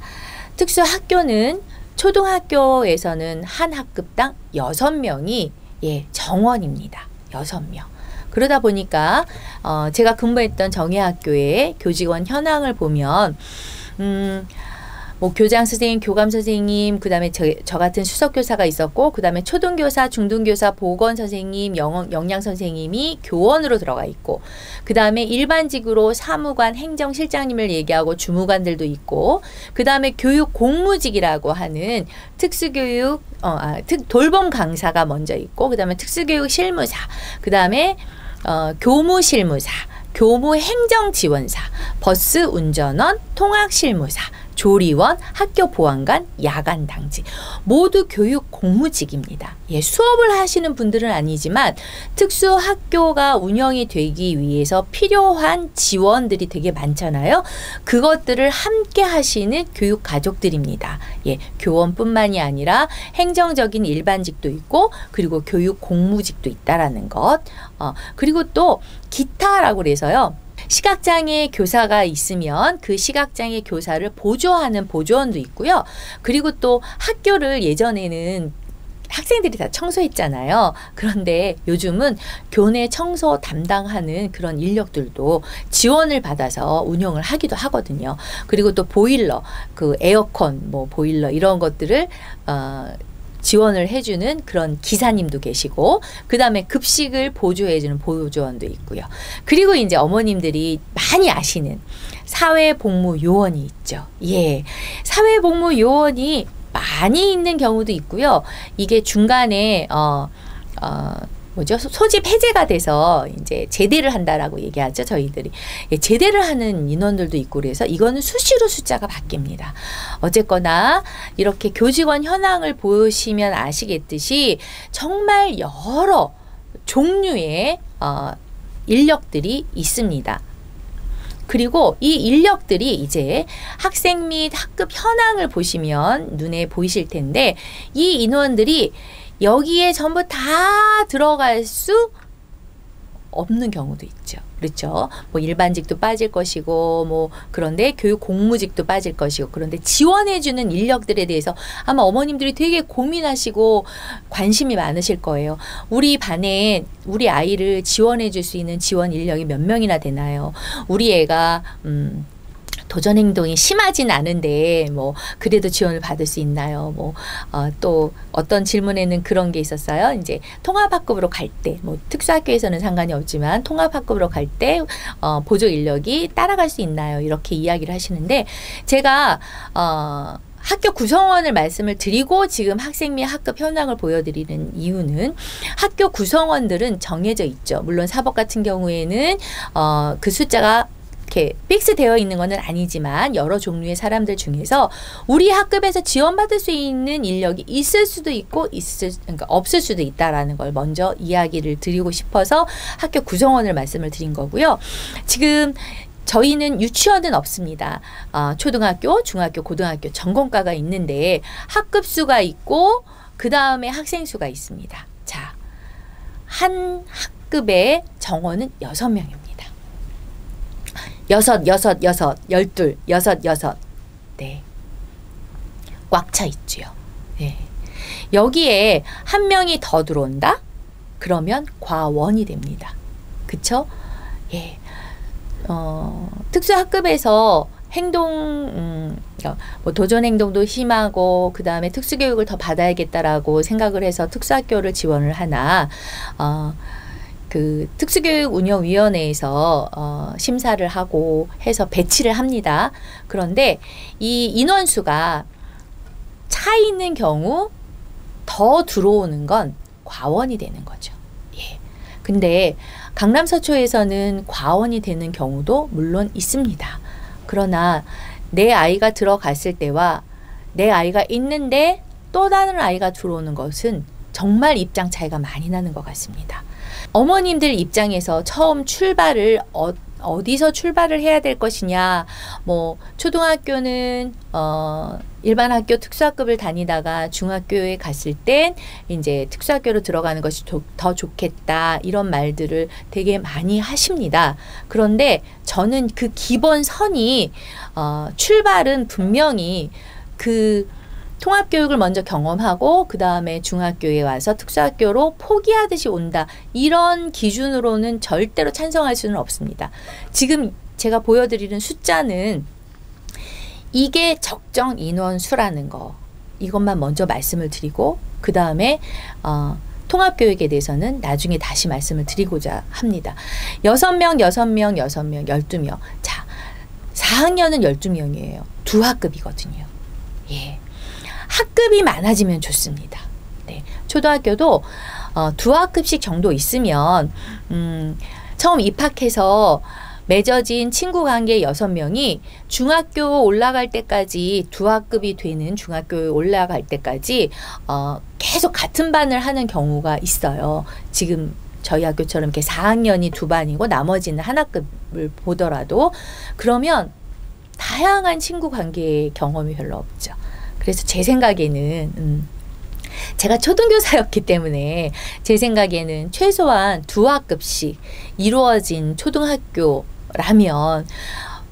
특수학교는 초등학교에서는 한 학급당 6명이 정원입니다. 6명. 그러다 보니까 제가 근무했던 정예학교의 교직원 현황을 보면 뭐 교장 선생님, 교감 선생님, 그 다음에 저 같은 수석교사가 있었고, 그 다음에 초등교사, 중등교사, 보건 선생님, 영양 선생님이 교원으로 들어가 있고, 그 다음에 일반직으로 사무관, 행정실장님을 얘기하고 주무관들도 있고, 그 다음에 교육 공무직이라고 하는 특수교육, 돌봄 강사가 먼저 있고, 그 다음에 특수교육 실무사, 그 다음에 교무 실무사, 교무 행정 지원사, 버스 운전원, 통학 실무사, 조리원, 학교 보안관, 야간 당직 모두 교육 공무직입니다. 수업을 하시는 분들은 아니지만 특수학교가 운영이 되기 위해서 필요한 지원들이 되게 많잖아요. 그것들을 함께 하시는 교육 가족들입니다. 교원뿐만이 아니라 행정적인 일반직도 있고 그리고 교육 공무직도 있다라는 것. 그리고 또 기타라고 그래서요. 시각장애 교사가 있으면 그 시각장애 교사를 보조하는 보조원도 있고요. 그리고 또 학교를 예전에는 학생들이 다 청소했잖아요. 그런데 요즘은 교내 청소 담당하는 그런 인력들도 지원을 받아서 운영을 하기도 하거든요. 그리고 또 보일러, 그 에어컨, 뭐 보일러 이런 것들을 지원을 해주는 그런 기사님도 계시고, 그 다음에 급식을 보조해주는 보조원도 있고요. 그리고 이제 어머님들이 많이 아시는 사회복무요원이 있죠. 사회복무요원이 많이 있는 경우도 있고요. 이게 중간에 소집 해제가 돼서 이제 제대를 한다라고 얘기하죠, 저희들이. 제대를 하는 인원들도 있고 그래서 이거는 수시로 숫자가 바뀝니다. 어쨌거나 이렇게 교직원 현황을 보시면 아시겠듯이 정말 여러 종류의 인력들이 있습니다. 그리고 이 인력들이 이제 학생 및 학급 현황을 보시면 눈에 보이실 텐데 이 인원들이 여기에 전부 다 들어갈 수 없는 경우도 있죠. 그렇죠. 뭐 일반직도 빠질 것이고 뭐 그런데 교육 공무직도 빠질 것이고 그런데 지원해주는 인력들에 대해서 아마 어머님들이 되게 고민하시고 관심이 많으실 거예요. 우리 반에 우리 아이를 지원해줄 수 있는 지원 인력이 몇 명이나 되나요? 우리 애가 도전 행동이 심하진 않은데 뭐 그래도 지원을 받을 수 있나요? 뭐 또 어떤 질문에는 그런 게 있었어요. 이제 통합학급으로 갈 때 뭐 특수학교에서는 상관이 없지만 통합학급으로 갈 때 보조 인력이 따라갈 수 있나요? 이렇게 이야기를 하시는데 제가 학교 구성원을 말씀을 드리고 지금 학생 및 학급 현황을 보여드리는 이유는 학교 구성원들은 정해져 있죠. 물론 사법 같은 경우에는 그 숫자가 이렇게 픽스되어 있는 것은 아니지만 여러 종류의 사람들 중에서 우리 학급에서 지원받을 수 있는 인력이 있을 수도 있고 그러니까 없을 수도 있다라는 걸 먼저 이야기를 드리고 싶어서 학교 구성원을 말씀을 드린 거고요. 지금 저희는 유치원은 없습니다. 초등학교, 중학교, 고등학교 전공과가 있는데 학급 수가 있고 그 다음에 학생 수가 있습니다. 자, 한 학급의 정원은 6명입니다. 6, 6, 6, 12, 6, 6. 네. 꽉 차 있지요. 네. 여기에 한 명이 더 들어온다? 그러면 과원이 됩니다. 그쵸? 예. 특수학급에서 행동, 뭐 도전 행동도 심하고, 그 다음에 특수교육을 더 받아야겠다라고 생각을 해서 특수학교를 지원을 하나, 그 특수교육운영위원회에서 심사를 하고 해서 배치를 합니다. 그런데 이 인원수가 차 있는 경우 더 들어오는 건 과원이 되는 거죠. 예. 근데 강남 서초에서는 과원이 되는 경우도 물론 있습니다. 그러나 내 아이가 들어갔을 때와 내 아이가 있는데 또 다른 아이가 들어오는 것은 정말 입장 차이가 많이 나는 것 같습니다. 어머님들 입장에서 처음 출발을 어디서 출발을 해야 될 것이냐. 뭐 초등학교는 일반 학교 특수학급을 다니다가 중학교에 갔을 땐 이제 특수학교로 들어가는 것이 더 좋겠다. 이런 말들을 되게 많이 하십니다. 그런데 저는 그 기본선이 출발은 분명히 그 통합교육을 먼저 경험하고 그 다음에 중학교에 와서 특수학교로 포기하듯이 온다. 이런 기준으로는 절대로 찬성할 수는 없습니다. 지금 제가 보여드리는 숫자는 이게 적정 인원수라는 거. 이것만 먼저 말씀을 드리고 그 다음에 통합교육에 대해서는 나중에 다시 말씀을 드리고자 합니다. 6명, 6명, 6명, 12명. 자, 4학년은 12명이에요. 두 학급이거든요. 예. 학급이 많아지면 좋습니다. 네. 초등학교도 두 학급씩 정도 있으면 처음 입학해서 맺어진 친구 관계 6명이 중학교 올라갈 때까지 두 학급이 되는 중학교에 올라갈 때까지 계속 같은 반을 하는 경우가 있어요. 지금 저희 학교처럼 이렇게 4학년이 두 반이고 나머지는 한 학급을 보더라도 그러면 다양한 친구 관계의 경험이 별로 없죠. 그래서 제 생각에는 제가 초등교사였기 때문에 제 생각에는 최소한 두 학급씩 이루어진 초등학교라면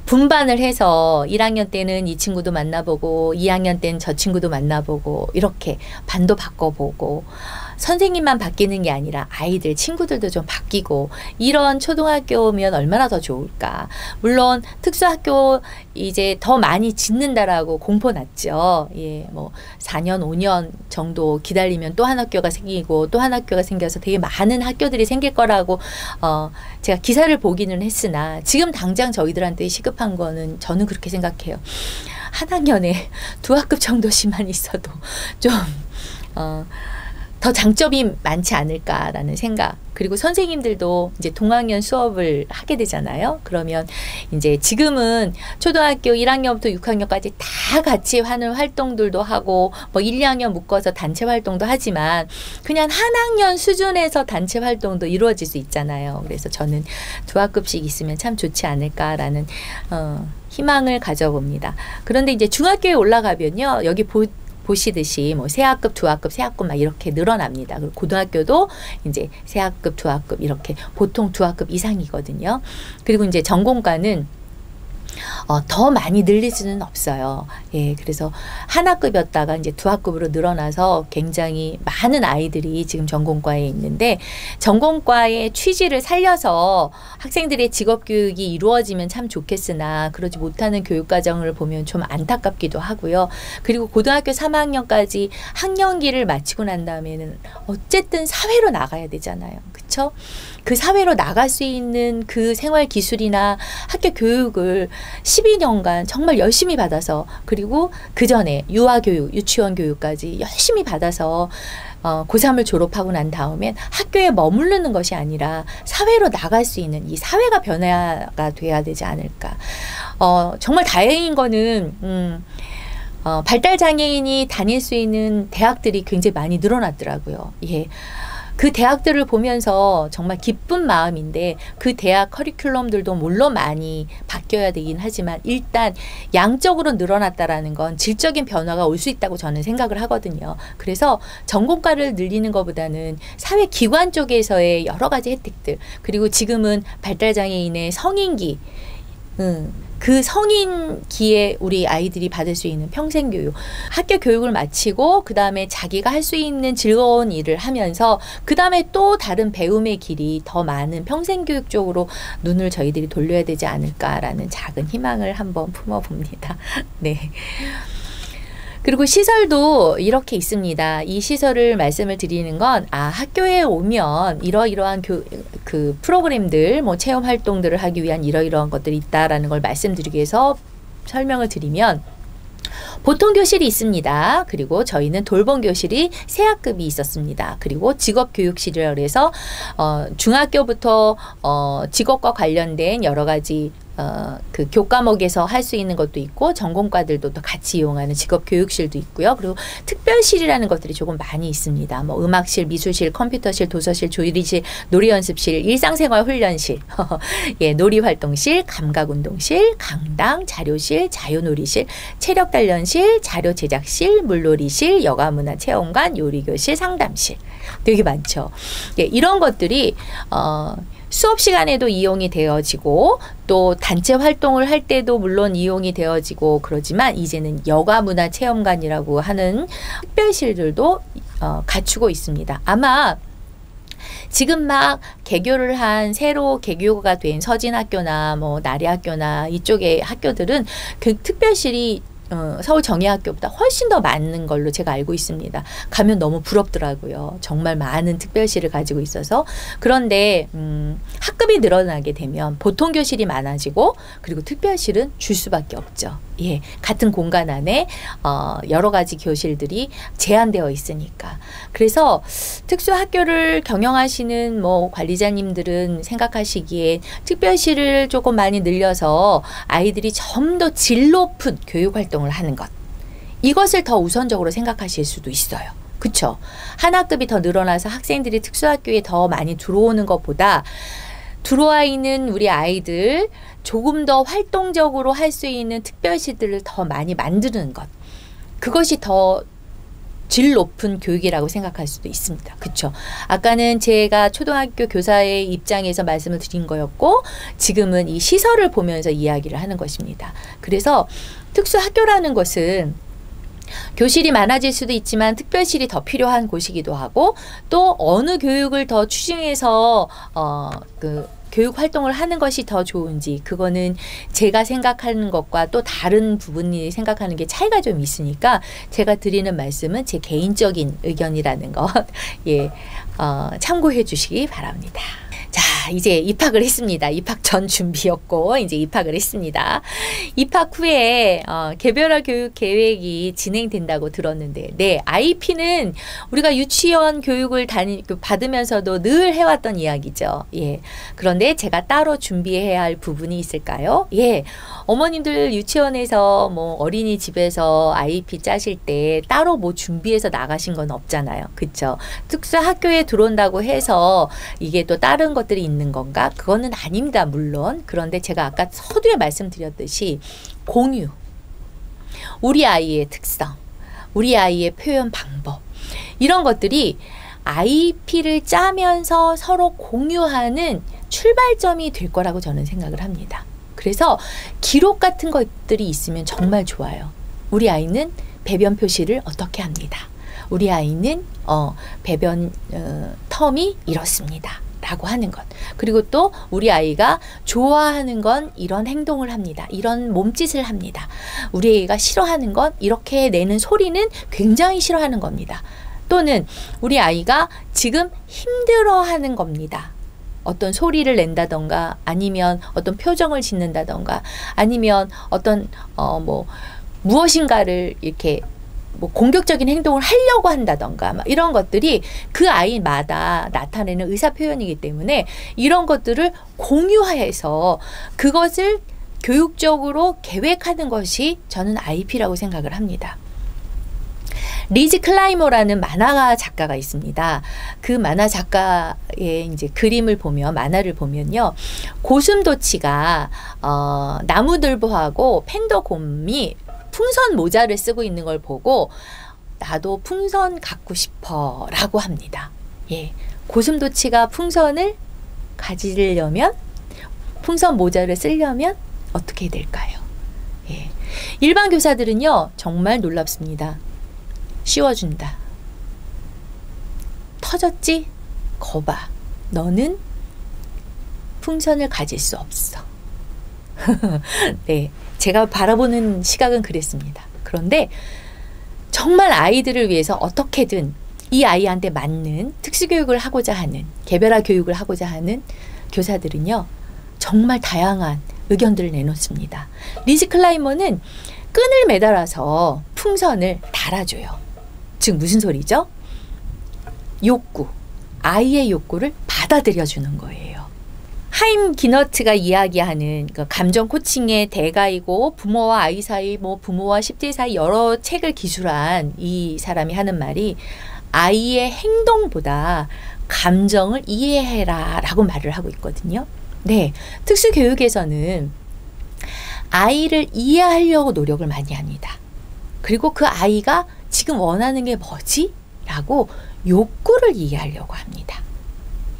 분반을 해서 1학년 때는 이 친구도 만나보고 2학년 때는 저 친구도 만나보고 이렇게 반도 바꿔보고 선생님만 바뀌는 게 아니라 아이들, 친구들도 좀 바뀌고 이런 초등학교면 얼마나 더 좋을까. 물론 특수학교 이제 더 많이 짓는다라고 공포 났죠. 예, 뭐 4년, 5년 정도 기다리면 또 한 학교가 생기고 또 한 학교가 생겨서 되게 많은 학교들이 생길 거라고 제가 기사를 보기는 했으나 지금 당장 저희들한테 시급한 거는 저는 그렇게 생각해요. 한 학년에 두 학급 정도씩만 있어도 좀 더 장점이 많지 않을까라는 생각. 그리고 선생님들도 이제 동학년 수업을 하게 되잖아요. 그러면 이제 지금은 초등학교 1학년부터 6학년까지 다 같이 하는 활동들도 하고 뭐 1, 2학년 묶어서 단체 활동도 하지만 그냥 한 학년 수준에서 단체 활동도 이루어질 수 있잖아요. 그래서 저는 두 학급씩 있으면 참 좋지 않을까라는 희망을 가져봅니다. 그런데 이제 중학교에 올라가면요. 여기 보시듯이 뭐 세 학급, 두 학급, 세 학급 막 이렇게 늘어납니다. 그리고 고등학교도 이제 세 학급, 두 학급 이렇게 보통 두 학급 이상이거든요. 그리고 이제 전공과는 더 많이 늘릴 수는 없어요. 예, 그래서 한 학급이었다가 이제 두 학급으로 늘어나서 굉장히 많은 아이들이 지금 전공과에 있는데 전공과의 취지를 살려서 학생들의 직업교육이 이루어지면 참 좋겠으나 그러지 못하는 교육과정을 보면 좀 안타깝기도 하고요. 그리고 고등학교 3학년까지 학년기를 마치고 난 다음에는 어쨌든 사회로 나가야 되잖아요. 그쵸? 그 사회로 나갈 수 있는 그 생활 기술이나 학교 교육을 12년간 정말 열심히 받아서 그리고 그 전에 유아교육, 유치원 교육까지 열심히 받아서 고3을 졸업하고 난 다음엔 학교에 머무르는 것이 아니라 사회로 나갈 수 있는 이 사회가 변화가 돼야 되지 않을까. 정말 다행인 거는 발달장애인이 다닐 수 있는 대학들이 굉장히 많이 늘어났더라고요. 예. 그 대학들을 보면서 정말 기쁜 마음인데 그 대학 커리큘럼들도 물론 많이 바뀌어야 되긴 하지만 일단 양적으로 늘어났다라는 건 질적인 변화가 올 수 있다고 저는 생각을 하거든요. 그래서 전공과를 늘리는 것보다는 사회기관 쪽에서의 여러 가지 혜택들 그리고 지금은 발달장애인의 성인기 그 성인기에 우리 아이들이 받을 수 있는 평생교육, 학교 교육을 마치고 그 다음에 자기가 할 수 있는 즐거운 일을 하면서 그 다음에 또 다른 배움의 길이 더 많은 평생교육 쪽으로 눈을 저희들이 돌려야 되지 않을까라는 작은 희망을 한번 품어봅니다. 네. 그리고 시설도 이렇게 있습니다. 이 시설을 말씀을 드리는 건 학교에 오면 이러이러한 그 프로그램들, 뭐 체험 활동들을 하기 위한 이러이러한 것들이 있다라는 걸 말씀드리기 위해서 설명을 드리면 보통 교실이 있습니다. 그리고 저희는 돌봄 교실이 세 학급이 있었습니다. 그리고 직업교육실이라고 해서 중학교부터 직업과 관련된 여러 가지 그 교과목에서 할 수 있는 것도 있고 전공과들도 또 같이 이용하는 직업교육실도 있고요. 그리고 특별실이라는 것들이 조금 많이 있습니다. 뭐 음악실, 미술실, 컴퓨터실, 도서실, 조리실, 놀이연습실, 일상생활 훈련실, 예, 놀이활동실, 감각운동실, 강당, 자료실, 자유놀이실, 체력단련실, 자료제작실, 물놀이실, 여가문화체험관, 요리교실, 상담실. 되게 많죠. 예, 이런 것들이 수업 시간에도 이용이 되어지고 또 단체 활동을 할 때도 물론 이용이 되어지고 그러지만 이제는 여가문화체험관이라고 하는 특별실들도 갖추고 있습니다. 아마 지금 막 개교를 한 새로 개교가 된 서진학교나 뭐 나래학교나 이쪽의 학교들은 그 특별실이 서울 정예학교보다 훨씬 더 많은 걸로 제가 알고 있습니다. 가면 너무 부럽더라고요. 정말 많은 특별실을 가지고 있어서. 그런데 학급이 늘어나게 되면 보통 교실이 많아지고 그리고 특별실은 줄 수밖에 없죠. 예, 같은 공간 안에 여러 가지 교실들이 제한되어 있으니까. 그래서 특수학교를 경영하시는 뭐 관리자님들은 생각하시기에 특별실을 조금 많이 늘려서 아이들이 좀 더 질 높은 교육 활동을 하는 것. 이것을 더 우선적으로 생각하실 수도 있어요. 그쵸? 한 학급이 더 늘어나서 학생들이 특수학교에 더 많이 들어오는 것보다 들어와 있는 우리 아이들 조금 더 활동적으로 할 수 있는 특별시들을 더 많이 만드는 것. 그것이 더 질 높은 교육이라고 생각할 수도 있습니다. 그렇죠? 아까는 제가 초등학교 교사의 입장에서 말씀을 드린 거였고 지금은 이 시설을 보면서 이야기를 하는 것입니다. 그래서 특수학교라는 것은 교실이 많아질 수도 있지만 특별실이 더 필요한 곳이기도 하고 또 어느 교육을 더 추진해서 교육 활동을 하는 것이 더 좋은지 그거는 제가 생각하는 것과 또 다른 부분이 생각하는 게 차이가 좀 있으니까 제가 드리는 말씀은 제 개인적인 의견이라는 것 예, 참고해 주시기 바랍니다. 자, 이제 입학을 했습니다. 입학 전 준비였고 이제 입학을 했습니다. 입학 후에 개별화 교육 계획이 진행된다고 들었는데 네, IP는 우리가 유치원 교육을 받으면서도 늘 해왔던 이야기죠. 예. 그런데 제가 따로 준비해야 할 부분이 있을까요? 예. 어머님들 유치원에서 뭐 어린이집에서 IP 짜실 때 따로 뭐 준비해서 나가신 건 없잖아요. 그쵸? 특수학교에 들어온다고 해서 이게 또 다른 것들이 있는 건가? 그거는 아닙니다. 물론. 그런데 제가 아까 서두에 말씀드렸듯이 공유. 우리 아이의 특성, 우리 아이의 표현 방법 이런 것들이 IP를 짜면서 서로 공유하는 출발점이 될 거라고 저는 생각을 합니다. 그래서 기록 같은 것들이 있으면 정말 좋아요. 우리 아이는 배변 표시를 어떻게 합니다. 우리 아이는 배변 텀이 이렇습니다. 라고 하는 것. 그리고 또 우리 아이가 좋아하는 건 이런 행동을 합니다. 이런 몸짓을 합니다. 우리 아이가 싫어하는 건 이렇게 내는 소리는 굉장히 싫어하는 겁니다. 또는 우리 아이가 지금 힘들어하는 겁니다. 어떤 소리를 낸다던가 아니면 어떤 표정을 짓는다던가 아니면 어떤 무엇인가를 이렇게 뭐 공격적인 행동을 하려고 한다던가 막 이런 것들이 그 아이마다 나타내는 의사 표현이기 때문에 이런 것들을 공유해서 그것을 교육적으로 계획하는 것이 저는 IP라고 생각을 합니다. 리즈 클라이머라는 만화가 작가가 있습니다. 그 만화 작가의 이제 그림을 보면 만화를 보면요. 고슴도치가 나무들보하고 팬더곰이 풍선 모자를 쓰고 있는 걸 보고 나도 풍선 갖고 싶어 라고 합니다. 예, 고슴도치가 풍선을 가지려면 풍선 모자를 쓰려면 어떻게 될까요? 예, 일반 교사들은요 정말 놀랍습니다. 씌워준다. 터졌지? 거봐. 너는 풍선을 가질 수 없어. 네, 제가 바라보는 시각은 그랬습니다. 그런데 정말 아이들을 위해서 어떻게든 이 아이한테 맞는 특수교육을 하고자 하는 개별화 교육을 하고자 하는 교사들은요. 정말 다양한 의견들을 내놓습니다. 리즈 클라이머는 끈을 매달아서 풍선을 달아줘요. 즉 무슨 소리죠? 욕구, 아이의 욕구를 받아들여주는 거예요. 하임 기너트가 이야기하는 그 감정 코칭의 대가이고 부모와 아이 사이, 뭐 부모와 10대 사이 여러 책을 기술한 이 사람이 하는 말이 아이의 행동보다 감정을 이해해라 라고 말을 하고 있거든요. 네, 특수교육에서는 아이를 이해하려고 노력을 많이 합니다. 그리고 그 아이가 지금 원하는 게 뭐지? 라고 욕구를 이해하려고 합니다.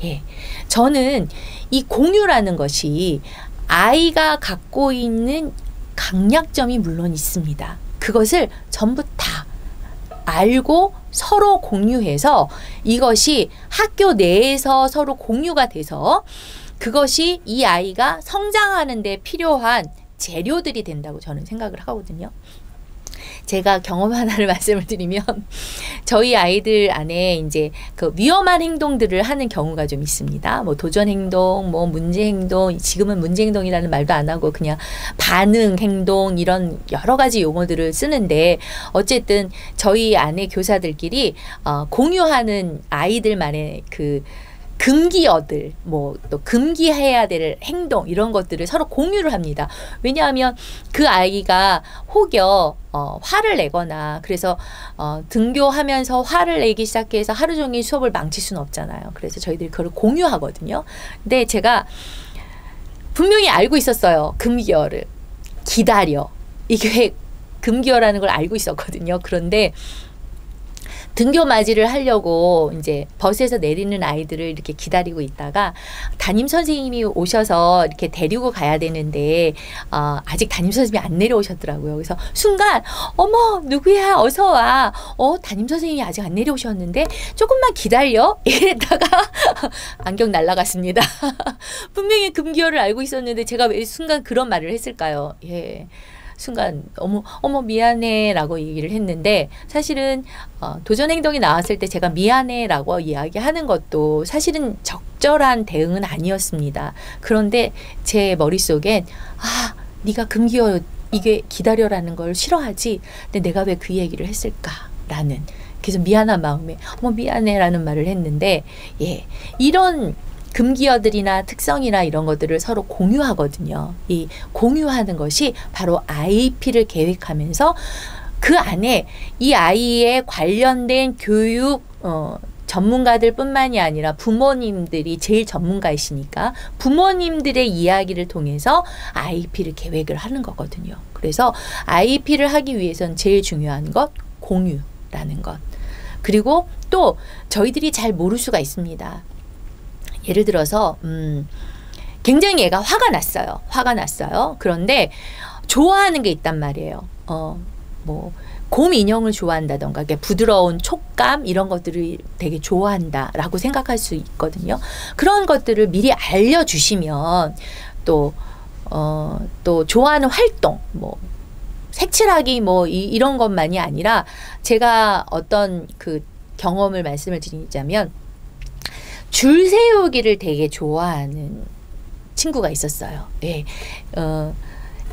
예, 저는 이 공유라는 것이 아이가 갖고 있는 강약점이 물론 있습니다. 그것을 전부 다 알고 서로 공유해서 이것이 학교 내에서 서로 공유가 돼서 그것이 이 아이가 성장하는 데 필요한 재료들이 된다고 저는 생각을 하거든요. 제가 경험 하나를 말씀을 드리면 저희 아이들 안에 이제 그 위험한 행동들을 하는 경우가 좀 있습니다. 뭐 도전 행동, 뭐 문제 행동, 지금은 문제 행동이라는 말도 안 하고 그냥 반응 행동 이런 여러 가지 용어들을 쓰는데 어쨌든 저희 안에 교사들끼리 공유하는 아이들만의 그 금기어들, 뭐 또 금기해야 될 행동 이런 것들을 서로 공유를 합니다. 왜냐하면 그 아이가 혹여 화를 내거나 그래서 등교하면서 화를 내기 시작해서 하루 종일 수업을 망칠 수는 없잖아요. 그래서 저희들이 그걸 공유하거든요. 근데 제가 분명히 알고 있었어요. 금기어를. 기다려. 이게 금기어라는 걸 알고 있었거든요. 그런데 등교 맞이를 하려고 이제 버스에서 내리는 아이들을 이렇게 기다리고 있다가 담임 선생님이 오셔서 이렇게 데리고 가야 되는데 아직 담임 선생님이 안 내려오셨더라고요. 그래서 순간 어머 누구야 어서 와. 담임 선생님이 아직 안 내려오셨는데 조금만 기다려. 이랬다가 안경 날라갔습니다. 분명히 금기어를 알고 있었는데 제가 왜 순간 그런 말을 했을까요? 예. 순간 어머 미안해 라고 얘기를 했는데 사실은 도전 행동이 나왔을 때 제가 미안해 라고 이야기하는 것도 사실은 적절한 대응은 아니었습니다. 그런데 제 머릿속엔 네가 금기어 이게 기다려라는 걸 싫어하지 근데 내가 왜 그 얘기를 했을까라는 그래서 미안한 마음에 미안해 라는 말을 했는데 예 이런 금기어들이나 특성이나 이런 것들을 서로 공유하거든요. 이 공유하는 것이 바로 IEP를 계획하면서 그 안에 이 아이에 관련된 교육 전문가들 뿐만이 아니라 부모님들이 제일 전문가이시니까 부모님들의 이야기를 통해서 IEP를 계획을 하는 거거든요. 그래서 IEP를 하기 위해서는 제일 중요한 것 공유라는 것. 그리고 또 저희들이 잘 모를 수가 있습니다. 예를 들어서 굉장히 얘가 화가 났어요. 그런데 좋아하는 게 있단 말이에요. 뭐 곰 인형을 좋아한다던가 부드러운 촉감 이런 것들을 되게 좋아한다라고 생각할 수 있거든요. 그런 것들을 미리 알려주시면 또 좋아하는 활동 뭐 색칠하기 뭐 이런 것만이 아니라 제가 어떤 그 경험을 말씀을 드리자면 줄 세우기를 되게 좋아하는 친구가 있었어요. 예.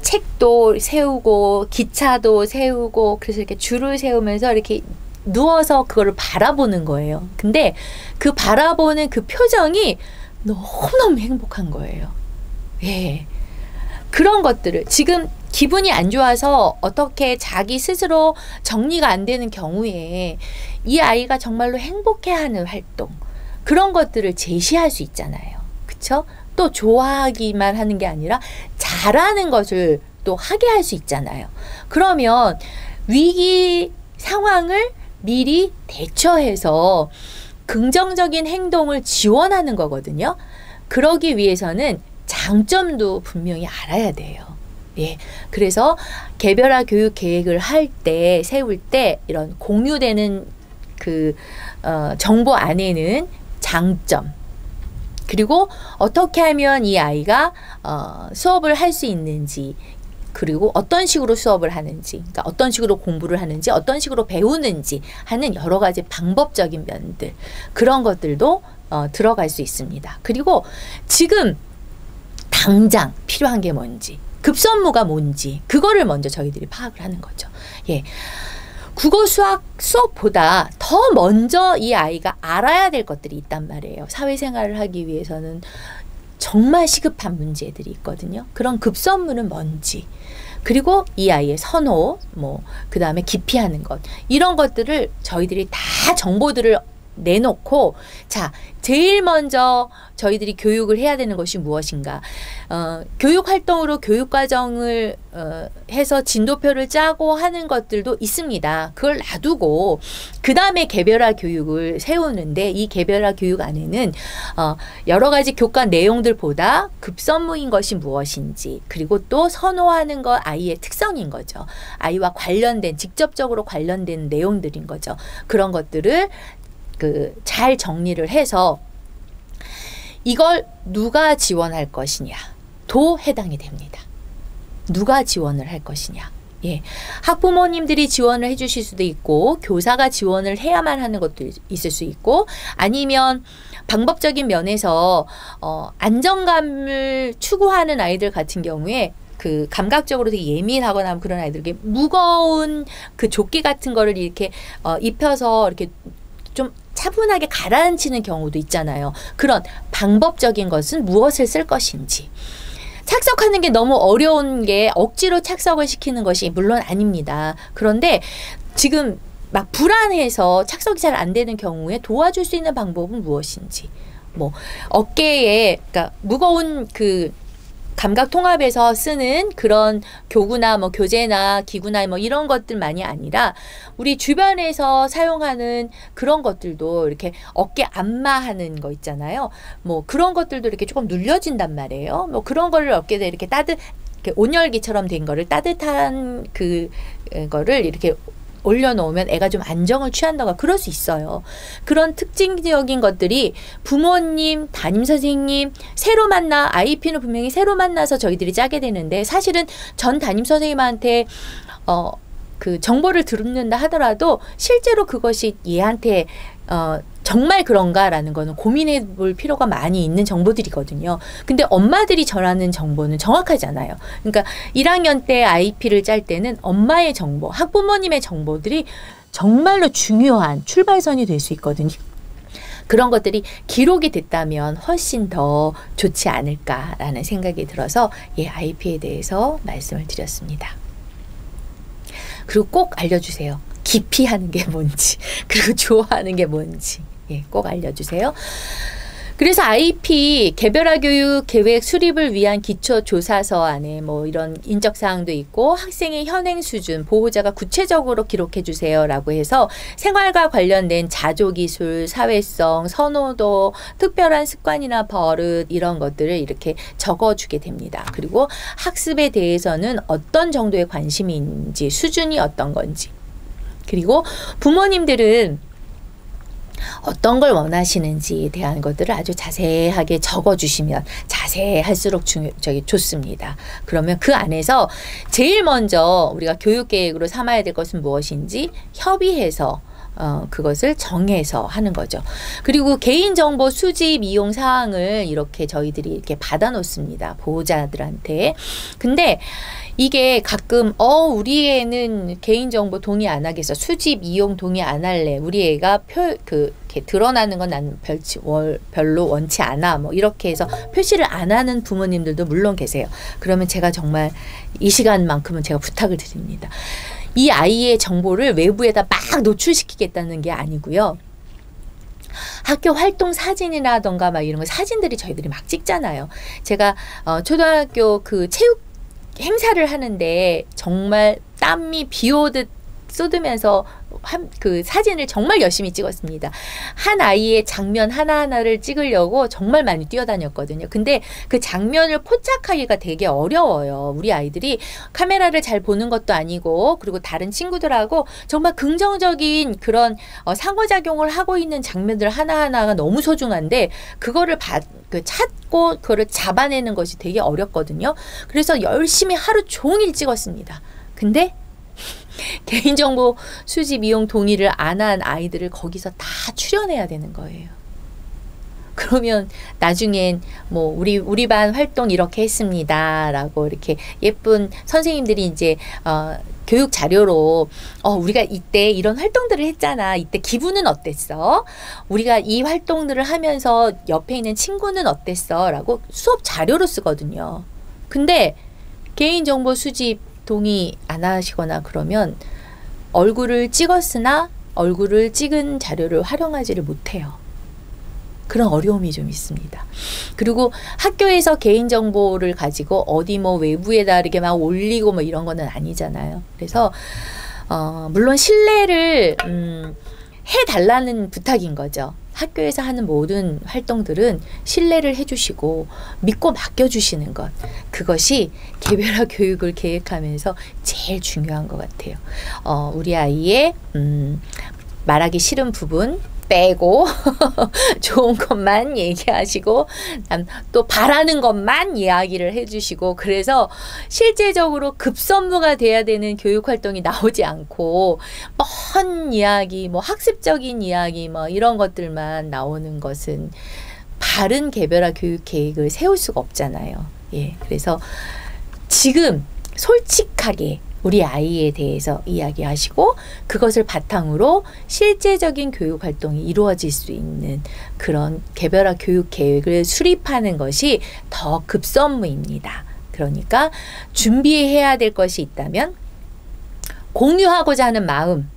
책도 세우고 기차도 세우고 그래서 이렇게 줄을 세우면서 이렇게 누워서 그거를 바라보는 거예요. 근데 그 바라보는 그 표정이 너무너무 행복한 거예요. 예. 그런 것들을 지금 기분이 안 좋아서 어떻게 자기 스스로 정리가 안 되는 경우에 이 아이가 정말로 행복해하는 활동 그런 것들을 제시할 수 있잖아요. 그쵸? 또 좋아하기만 하는 게 아니라 잘하는 것을 또 하게 할 수 있잖아요. 그러면 위기 상황을 미리 대처해서 긍정적인 행동을 지원하는 거거든요. 그러기 위해서는 장점도 분명히 알아야 돼요. 예. 그래서 개별화 교육 계획을 할 때, 세울 때 이런 공유되는 그 정보 안에는 장점 그리고 어떻게 하면 이 아이가 수업을 할 수 있는지 그리고 어떤 식으로 수업을 하는지 그러니까 어떤 식으로 공부를 하는지 어떤 식으로 배우는지 하는 여러 가지 방법적인 면들 그런 것들도 들어갈 수 있습니다. 그리고 지금 당장 필요한 게 뭔지 급선무가 뭔지 그거를 먼저 저희들이 파악을 하는 거죠. 예. 국어 수학 수업보다 더 먼저 이 아이가 알아야 될 것들이 있단 말이에요. 사회생활을 하기 위해서는 정말 시급한 문제들이 있거든요. 그런 급선무는 뭔지, 그리고 이 아이의 선호, 그 다음에 기피하는 것, 이런 것들을 저희들이 다 정보들을 내놓고, 자, 제일 먼저 저희들이 교육을 해야 되는 것이 무엇인가. 교육 활동으로 교육 과정을 해서 진도표를 짜고 하는 것들도 있습니다. 그걸 놔두고 그 다음에 개별화 교육을 세우는데, 이 개별화 교육 안에는 여러 가지 교과 내용들보다 급선무인 것이 무엇인지, 그리고 또 선호하는 것, 아이의 특성인 거죠. 아이와 관련된, 직접적으로 관련된 내용들인 거죠. 그런 것들을 잘 정리를 해서 이걸 누가 지원할 것이냐도 해당이 됩니다. 누가 지원을 할 것이냐. 예. 학부모님들이 지원을 해주실 수도 있고, 교사가 지원을 해야만 하는 것도 있을 수 있고, 아니면 방법적인 면에서 안정감을 추구하는 아이들 같은 경우에 감각적으로 되게 예민하거나 그런 아이들에게 무거운 조끼 같은 거를 이렇게 입혀서 이렇게 좀 차분하게 가라앉히는 경우도 있잖아요. 그런 방법적인 것은 무엇을 쓸 것인지. 착석하는 게 너무 어려운 게 억지로 착석을 시키는 것이 물론 아닙니다. 그런데 지금 막 불안해서 착석이 잘 안 되는 경우에 도와줄 수 있는 방법은 무엇인지. 어깨에, 그러니까 무거운 감각 통합에서 쓰는 그런 교구나 교재나 기구나 이런 것들만이 아니라 우리 주변에서 사용하는 그런 것들도 이렇게 어깨 안마하는 거 있잖아요. 그런 것들도 이렇게 조금 눌려진단 말이에요. 그런 거를 어깨에 이렇게 이렇게 온열기처럼 된 거를 따뜻한 거를 이렇게 올려놓으면 애가 좀 안정을 취한다고 그럴 수 있어요. 그런 특징적인 것들이 부모님, 담임선생님, 새로 만나, IEP는 분명히 새로 만나서 저희들이 짜게 되는데, 사실은 전 담임선생님한테 정보를 듣는다 하더라도 실제로 그것이 얘한테 정말 그런가라는 거는 고민해 볼 필요가 많이 있는 정보들이거든요. 근데 엄마들이 전하는 정보는 정확하지 않아요. 그러니까 1학년 때 IEP를 짤 때는 엄마의 정보, 학부모님의 정보들이 정말로 중요한 출발선이 될 수 있거든요. 그런 것들이 기록이 됐다면 훨씬 더 좋지 않을까라는 생각이 들어서 IEP에 대해서 말씀을 드렸습니다. 그리고 꼭 알려주세요. 기피하는 게 뭔지, 그리고 좋아하는 게 뭔지. 꼭 알려주세요. 그래서 IEP 개별화 교육 계획 수립을 위한 기초조사서 안에 이런 인적사항도 있고, 학생의 현행 수준, 보호자가 구체적으로 기록해 주세요 라고 해서 생활과 관련된 자조기술, 사회성, 선호도, 특별한 습관이나 버릇, 이런 것들을 이렇게 적어주게 됩니다. 그리고 학습에 대해서는 어떤 정도의 관심이 있는지, 수준이 어떤 건지, 그리고 부모님들은 어떤 걸 원하시는지에 대한 것들을 아주 자세하게 적어주시면 자세할수록 좋습니다. 그러면 그 안에서 제일 먼저 우리가 교육계획으로 삼아야 될 것은 무엇인지 협의해서 그것을 정해서 하는 거죠. 그리고 개인정보 수집 이용 사항을 이렇게 저희들이 이렇게 받아 놓습니다. 보호자들한테. 근데 이게 가끔 우리 애는 개인정보 동의 안 하겠어. 수집 이용 동의 안 할래. 우리 애가 이렇게 드러나는 건 난 별로 원치 않아. 이렇게 해서 표시를 안 하는 부모님들도 물론 계세요. 그러면 제가 정말 이 시간만큼은 제가 부탁을 드립니다. 이 아이의 정보를 외부에다 막 노출시키겠다는 게 아니고요. 학교 활동 사진이라던가 이런 거 사진들이 저희들이 막 찍잖아요. 제가 초등학교 체육 행사를 하는데 정말 땀이 비 오듯 쏟으면서 사진을 정말 열심히 찍었습니다. 한 아이의 장면 하나하나를 찍으려고 정말 많이 뛰어다녔거든요. 근데 그 장면을 포착하기가 되게 어려워요. 우리 아이들이 카메라를 잘 보는 것도 아니고, 그리고 다른 친구들하고 정말 긍정적인 그런 상호작용을 하고 있는 장면들 하나하나가 너무 소중한데, 그거를 찾고 그거를 잡아내는 것이 되게 어렵거든요. 그래서 열심히 하루 종일 찍었습니다. 근데 개인정보 수집 이용 동의를 안 한 아이들을 거기서 다 출연해야 되는 거예요. 그러면 나중엔 뭐 우리 반 활동 이렇게 했습니다라고 이렇게 예쁜 선생님들이 이제 교육 자료로 우리가 이때 이런 활동들을 했잖아. 이때 기분은 어땠어? 우리가 이 활동들을 하면서 옆에 있는 친구는 어땠어? 라고 수업 자료로 쓰거든요. 근데 개인정보 수집 동의 안 하시거나 그러면 얼굴을 찍었으나 얼굴을 찍은 자료를 활용하지를 못해요. 그런 어려움이 좀 있습니다. 그리고 학교에서 개인정보를 가지고 어디 뭐 외부에다 이렇게 막 올리고 뭐 이런 거는 아니잖아요. 그래서 물론 신뢰를 해달라는 부탁인 거죠. 학교에서 하는 모든 활동들은 신뢰를 해주시고 믿고 맡겨주시는 것. 그것이 개별화 교육을 계획하면서 제일 중요한 것 같아요. 우리 아이의 말하기 싫은 부분 빼고 좋은 것만 얘기하시고 또 바라는 것만 이야기를 해주시고 그래서 실제적으로 급선무가 돼야 되는 교육활동이 나오지 않고 먼 이야기 뭐 학습적인 이야기 뭐 이런 것들만 나오는 것은 바른 개별화 교육 계획을 세울 수가 없잖아요. 예, 그래서 지금 솔직하게 우리 아이에 대해서 이야기하시고 그것을 바탕으로 실제적인 교육 활동이 이루어질 수 있는 그런 개별화 교육 계획을 수립하는 것이 더 급선무입니다. 그러니까 준비해야 될 것이 있다면 공유하고자 하는 마음,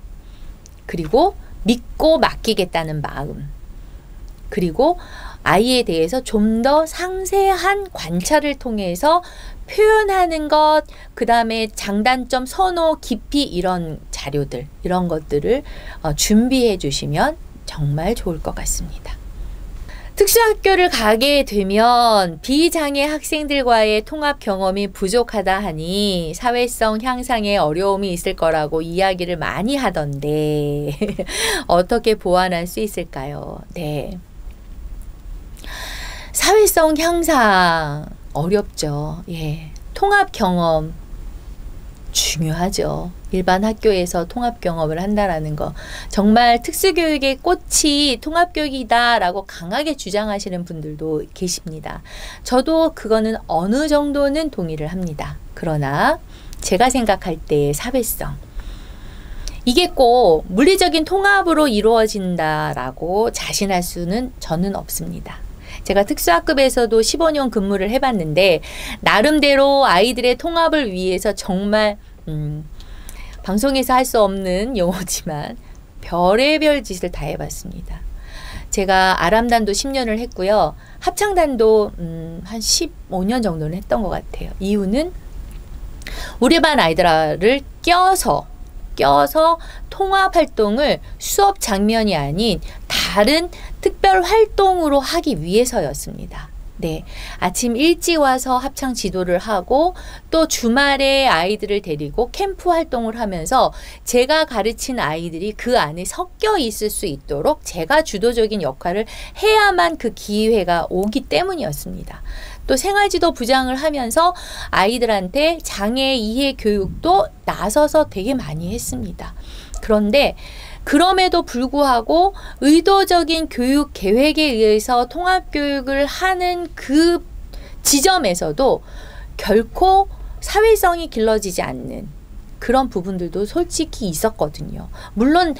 그리고 믿고 맡기겠다는 마음, 그리고 아이에 대해서 좀 더 상세한 관찰을 통해서 표현하는 것, 그 다음에 장단점, 선호, 깊이 이런 자료들, 이런 것들을 준비해 주시면 정말 좋을 것 같습니다. 특수학교를 가게 되면 비장애 학생들과의 통합 경험이 부족하다 하니 사회성 향상에 어려움이 있을 거라고 이야기를 많이 하던데 어떻게 보완할 수 있을까요? 네. 사회성 향상 어렵죠. 예. 통합 경험 중요하죠. 일반 학교에서 통합 경험을 한다라는 거. 정말 특수교육의 꽃이 통합교육이다라고 강하게 주장하시는 분들도 계십니다. 저도 그거는 어느 정도는 동의를 합니다. 그러나 제가 생각할 때의 사회성. 이게 꼭 물리적인 통합으로 이루어진다라고 자신할 수는 저는 없습니다. 제가 특수학급에서도 15년 근무를 해봤는데 나름대로 아이들의 통합을 위해서 정말 방송에서 할 수 없는 용어지만 별의별 짓을 다 해봤습니다. 제가 아람단도 10년을 했고요. 합창단도 한 15년 정도는 했던 것 같아요. 이유는 우리 반 아이들을 껴서 통합 활동을 수업 장면이 아닌 다른 특별 활동으로 하기 위해서였습니다. 네, 아침 일찍 와서 합창 지도를 하고 또 주말에 아이들을 데리고 캠프 활동을 하면서 제가 가르친 아이들이 그 안에 섞여 있을 수 있도록 제가 주도적인 역할을 해야만 그 기회가 오기 때문이었습니다. 또 생활지도 부장을 하면서 아이들한테 장애 이해 교육도 나서서 되게 많이 했습니다. 그런데 그럼에도 불구하고 의도적인 교육 계획에 의해서 통합교육을 하는 그 지점에서도 결코 사회성이 길러지지 않는 그런 부분들도 솔직히 있었거든요. 물론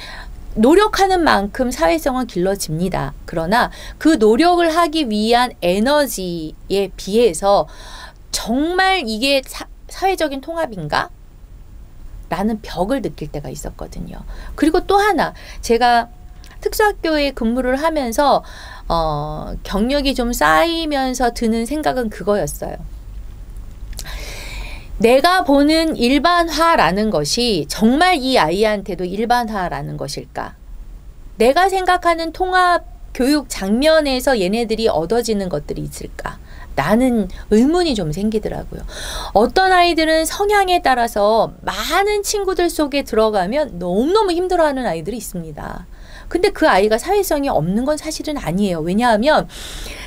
노력하는 만큼 사회성은 길러집니다. 그러나 그 노력을 하기 위한 에너지에 비해서 정말 이게 사회적인 통합인가? 라는 벽을 느낄 때가 있었거든요. 그리고 또 하나 제가 특수학교에 근무를 하면서 경력이 좀 쌓이면서 드는 생각은 그거였어요. 내가 보는 일반화라는 것이 정말 이 아이한테도 일반화라는 것일까? 내가 생각하는 통합 교육 장면에서 얘네들이 얻어지는 것들이 있을까? 라는 의문이 좀 생기더라고요. 어떤 아이들은 성향에 따라서 많은 친구들 속에 들어가면 너무너무 힘들어하는 아이들이 있습니다. 근데 그 아이가 사회성이 없는 건 사실은 아니에요. 왜냐하면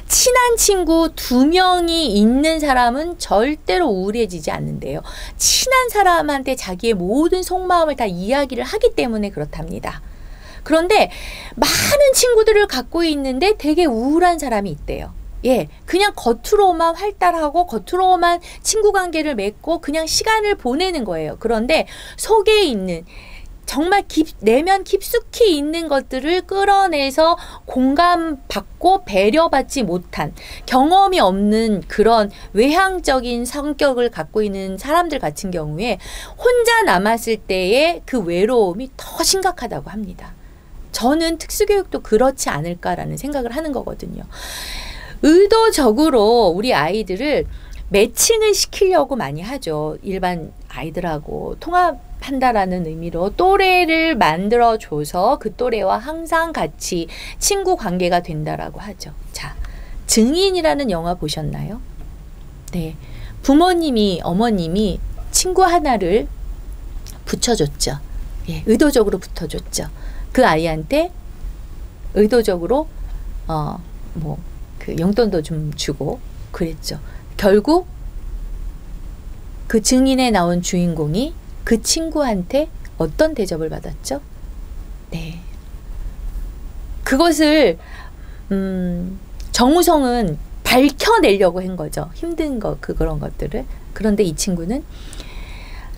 친한 친구 2명이 있는 사람은 절대로 우울해지지 않는데요. 친한 사람한테 자기의 모든 속마음을 다 이야기를 하기 때문에 그렇답니다. 그런데 많은 친구들을 갖고 있는데 되게 우울한 사람이 있대요. 예, 그냥 겉으로만 활달하고 겉으로만 친구 관계를 맺고 그냥 시간을 보내는 거예요. 그런데 속에 있는 정말 내면 깊숙이 있는 것들을 끌어내서 공감받고 배려받지 못한 경험이 없는 그런 외향적인 성격을 갖고 있는 사람들 같은 경우에 혼자 남았을 때의 그 외로움이 더 심각하다고 합니다. 저는 특수교육도 그렇지 않을까라는 생각을 하는 거거든요. 의도적으로 우리 아이들을 매칭을 시키려고 많이 하죠. 일반 아이들하고 통합한다라는 의미로 또래를 만들어줘서 그 또래와 항상 같이 친구 관계가 된다라고 하죠. 자, 증인이라는 영화 보셨나요? 네. 부모님이, 어머님이 친구 하나를 붙여줬죠. 예, 의도적으로 붙어줬죠. 그 아이한테 의도적으로, 그 용돈도 좀 주고 그랬죠. 결국 그 증인에 나온 주인공이 그 친구한테 어떤 대접을 받았죠? 네. 그것을 정우성은 밝혀내려고 한 거죠. 힘든 거, 그런 것들을. 그런데 이 친구는,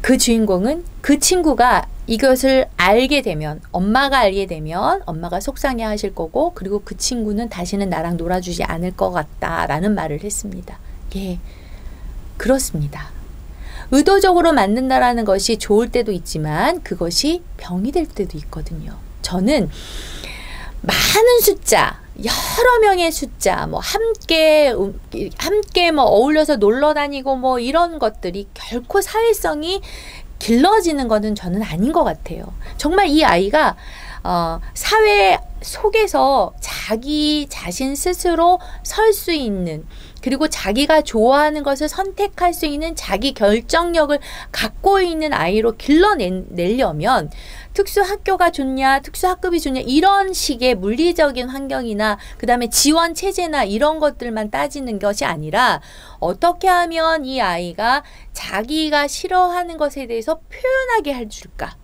그 주인공은 그 친구가 이것을 알게 되면, 엄마가 알게 되면 엄마가 속상해 하실 거고, 그리고 그 친구는 다시는 나랑 놀아주지 않을 것 같다라는 말을 했습니다. 예, 그렇습니다. 의도적으로 만든다라는 것이 좋을 때도 있지만 그것이 병이 될 때도 있거든요. 저는 많은 숫자, 여러 명의 숫자, 뭐 함께 뭐 어울려서 놀러 다니고 뭐 이런 것들이 결코 사회성이 길러지는 것은 저는 아닌 것 같아요. 정말 이 아이가 사회 속에서 자기 자신 스스로 설 수 있는, 그리고 자기가 좋아하는 것을 선택할 수 있는 자기 결정력을 갖고 있는 아이로 길러내려면 특수학교가 좋냐, 특수학급이 좋냐, 이런 식의 물리적인 환경이나 그 다음에 지원 체제나 이런 것들만 따지는 것이 아니라 어떻게 하면 이 아이가 자기가 싫어하는 것에 대해서 표현하게 해줄까?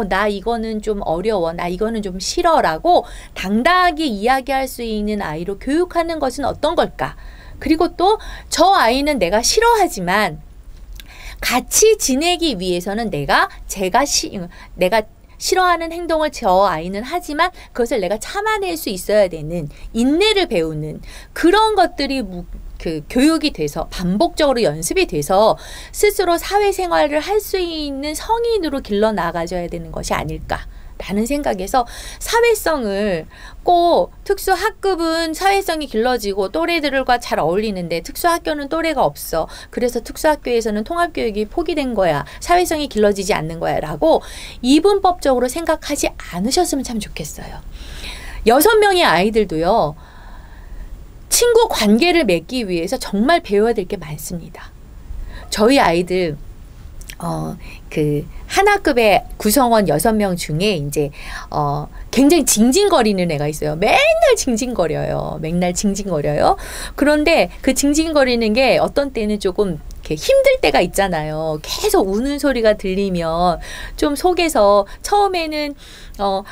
나 이거는 좀 어려워, 나 이거는 좀 싫어라고 당당하게 이야기할 수 있는 아이로 교육하는 것은 어떤 걸까? 그리고 또 저 아이는 내가 싫어하지만 같이 지내기 위해서는 내가 싫어하는 행동을 저 아이는 하지만 그것을 내가 참아낼 수 있어야 되는, 인내를 배우는 그런 것들이 그 교육이 돼서 반복적으로 연습이 돼서 스스로 사회생활을 할 수 있는 성인으로 길러 나가줘야 되는 것이 아닐까라는 생각에서, 사회성을 꼭 특수학급은 사회성이 길러지고 또래들과 잘 어울리는데 특수학교는 또래가 없어, 그래서 특수학교에서는 통합교육이 포기된 거야, 사회성이 길러지지 않는 거야 라고 이분법적으로 생각하지 않으셨으면 참 좋겠어요. 6명의 아이들도요, 친구 관계를 맺기 위해서 정말 배워야 될 게 많습니다. 저희 아이들 그 한 학급의 구성원 6명 중에 이제 굉장히 징징거리는 애가 있어요. 맨날 징징거려요. 맨날 징징거려요. 그런데 그 징징거리는 게 어떤 때는 조금 이렇게 힘들 때가 있잖아요. 계속 우는 소리가 들리면 좀 속에서 처음에는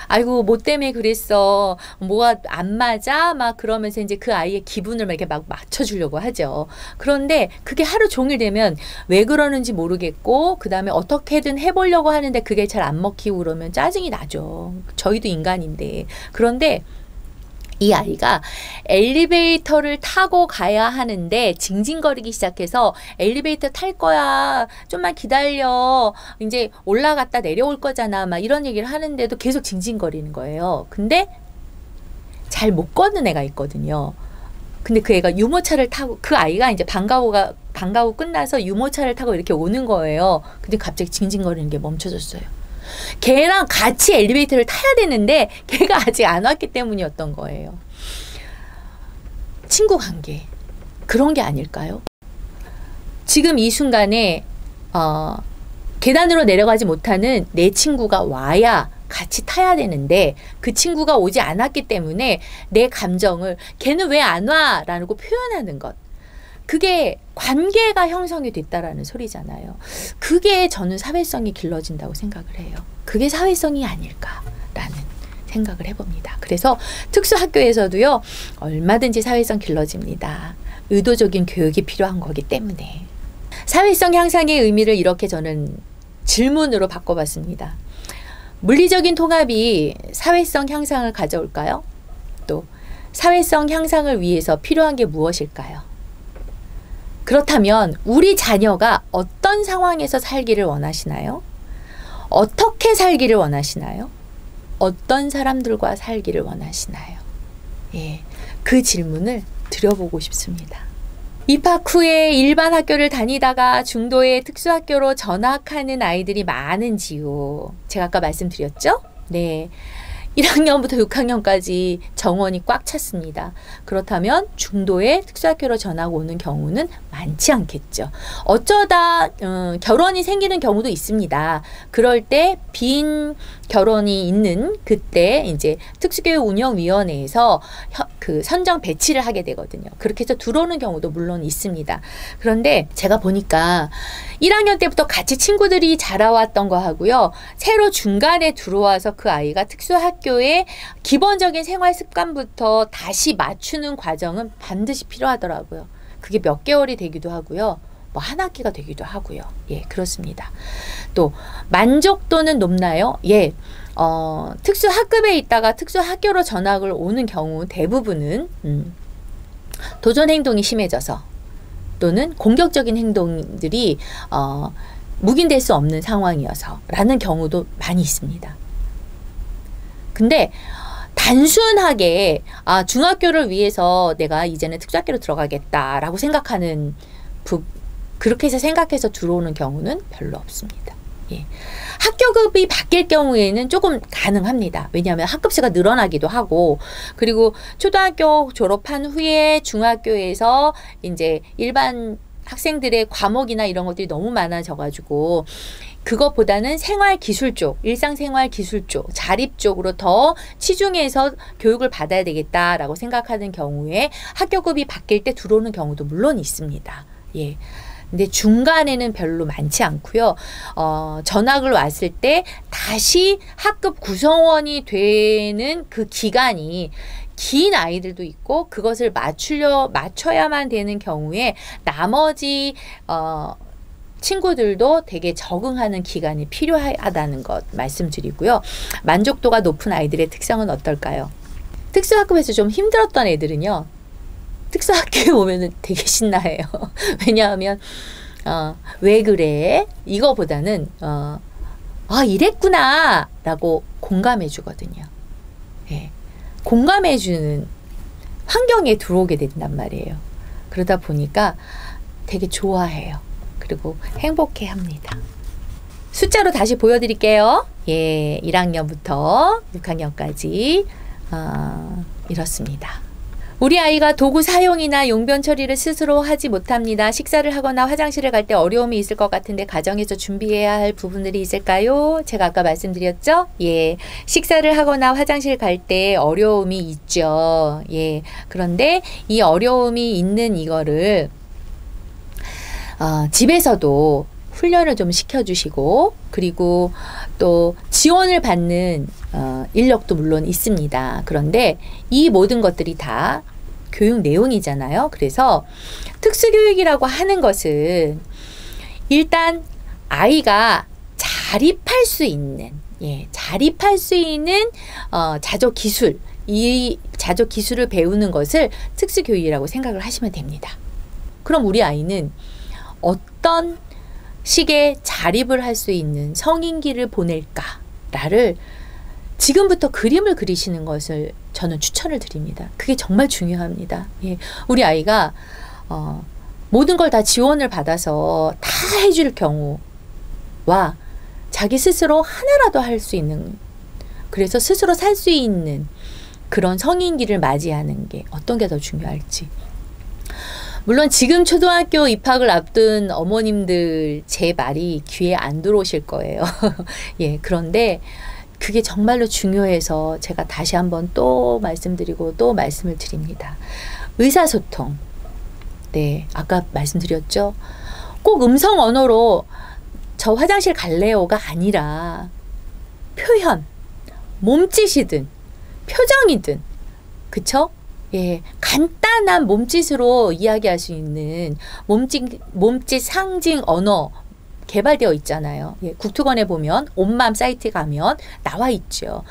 아이고 뭐 때문에 그랬어, 뭐가 안 맞아, 막 그러면서 이제 그 아이의 기분을 막 이렇게 막 맞춰주려고 하죠. 그런데 그게 하루 종일 되면 왜 그러는지 모르겠고, 그 다음에 어떻게든 해보려고 하는데 그게 잘 안 먹히고 그러면 짜증이 나죠. 저희도 인간인데. 그런데 이 아이가 엘리베이터를 타고 가야 하는데 징징거리기 시작해서 엘리베이터 탈 거야, 좀만 기다려, 이제 올라갔다 내려올 거잖아, 막 이런 얘기를 하는데도 계속 징징거리는 거예요. 근데 잘 못 걷는 애가 있거든요. 근데 그 애가 유모차를 타고, 그 아이가 이제 방과후 끝나서 유모차를 타고 이렇게 오는 거예요. 근데 갑자기 징징거리는 게 멈춰졌어요. 걔랑 같이 엘리베이터를 타야 되는데 걔가 아직 안 왔기 때문이었던 거예요. 친구 관계, 그런 게 아닐까요? 지금 이 순간에 계단으로 내려가지 못하는 내 친구가 와야 같이 타야 되는데 그 친구가 오지 않았기 때문에 내 감정을 걔는 왜 안 와? 라고 표현하는 것. 그게 관계가 형성이 됐다라는 소리잖아요. 그게 저는 사회성이 길러진다고 생각을 해요. 그게 사회성이 아닐까라는 생각을 해봅니다. 그래서 특수학교에서도요, 얼마든지 사회성 길러집니다. 의도적인 교육이 필요한 거기 때문에. 사회성 향상의 의미를 이렇게 저는 질문으로 바꿔봤습니다. 물리적인 통합이 사회성 향상을 가져올까요? 또 사회성 향상을 위해서 필요한 게 무엇일까요? 그렇다면 우리 자녀가 어떤 상황에서 살기를 원하시나요? 어떻게 살기를 원하시나요? 어떤 사람들과 살기를 원하시나요? 예, 그 질문을 드려보고 싶습니다. 입학 후에 일반 학교를 다니다가 중도의 특수학교로 전학하는 아이들이 많은지요. 제가 아까 말씀드렸죠? 네. 1학년부터 6학년까지 정원이 꽉 찼습니다. 그렇다면 중도의 특수학교로 전학 오는 경우는 많지 않겠죠. 어쩌다 결혼이 생기는 경우도 있습니다. 그럴 때 빈 결혼이 있는 그때 이제 특수교육운영위원회에서 그 선정 배치를 하게 되거든요. 그렇게 해서 들어오는 경우도 물론 있습니다. 그런데 제가 보니까 1학년 때부터 같이 친구들이 자라왔던 거 하고요. 새로 중간에 들어와서 그 아이가 특수학교의 기본적인 생활 습관부터 다시 맞추는 과정은 반드시 필요하더라고요. 그게 몇 개월이 되기도 하고요. 뭐 한 학기가 되기도 하고요. 예, 그렇습니다. 또 만족도는 높나요? 예. 특수학급에 있다가 특수학교로 전학을 오는 경우 대부분은 도전 행동이 심해져서 또는 공격적인 행동들이 묵인될 수 없는 상황이어서 라는 경우도 많이 있습니다. 근데 단순하게 중학교를 위해서 내가 이제는 특수학교로 들어가겠다라고 생각하는 그렇게 해서 생각해서 들어오는 경우는 별로 없습니다. 예. 학교급이 바뀔 경우에는 조금 가능합니다. 왜냐하면 학급수가 늘어나기도 하고, 그리고 초등학교 졸업한 후에 중학교에서 이제 일반 학생들의 과목이나 이런 것들이 너무 많아져가지고 그것보다는 생활기술 쪽, 일상생활기술 쪽, 자립 쪽으로 더 치중해서 교육을 받아야 되겠다라고 생각하는 경우에 학교급이 바뀔 때 들어오는 경우도 물론 있습니다. 예. 근데 중간에는 별로 많지 않고요. 전학을 왔을 때 다시 학급 구성원이 되는 그 기간이 긴 아이들도 있고 그것을 맞춰야만 되는 경우에 나머지 친구들도 되게 적응하는 기간이 필요하다는 것 말씀드리고요. 만족도가 높은 아이들의 특성은 어떨까요? 특수학급에서 좀 힘들었던 애들은요. 특수학교에 오면은 되게 신나해요. 왜냐하면 왜 그래? 이거보다는 이랬구나 라고 공감해 주거든요. 예. 공감해 주는 환경에 들어오게 된단 말이에요. 그러다 보니까 되게 좋아해요. 그리고 행복해 합니다. 숫자로 다시 보여드릴게요. 예, 1학년부터 6학년까지 이렇습니다. 우리 아이가 도구 사용이나 용변 처리를 스스로 하지 못합니다. 식사를 하거나 화장실을 갈 때 어려움이 있을 것 같은데 가정에서 준비해야 할 부분들이 있을까요? 제가 아까 말씀드렸죠? 예, 식사를 하거나 화장실 갈 때 어려움이 있죠. 예, 그런데 이 어려움이 있는 이거를 집에서도 훈련을 좀 시켜주시고 그리고 또 지원을 받는 인력도 물론 있습니다. 그런데 이 모든 것들이 다 교육 내용이잖아요. 그래서 특수교육이라고 하는 것은 일단 아이가 자립할 수 있는 자조 기술, 이 자조 기술을 배우는 것을 특수교육이라고 생각을 하시면 됩니다. 그럼 우리 아이는 어떤 식의 자립을 할 수 있는 성인기를 보낼까를 지금부터 그림을 그리시는 것을 저는 추천을 드립니다. 그게 정말 중요합니다. 예, 우리 아이가 모든 걸 다 지원을 받아서 다 해줄 경우와 자기 스스로 하나라도 할 수 있는, 그래서 스스로 살 수 있는 그런 성인기를 맞이하는 게 어떤 게 더 중요할지. 물론 지금 초등학교 입학을 앞둔 어머님들 제 말이 귀에 안 들어오실 거예요. 예, 그런데 그게 정말로 중요해서 제가 다시 한번 또 말씀드리고 또 말씀을 드립니다. 의사소통. 네, 아까 말씀드렸죠. 꼭 음성 언어로 저 화장실 갈래요가 아니라 표현, 몸짓이든 표정이든, 그쵸? 예, 간단한 몸짓으로 이야기할 수 있는 몸짓 상징 언어 개발되어 있잖아요. 예, 국토관에 보면 온맘 사이트에 가면 나와 있죠.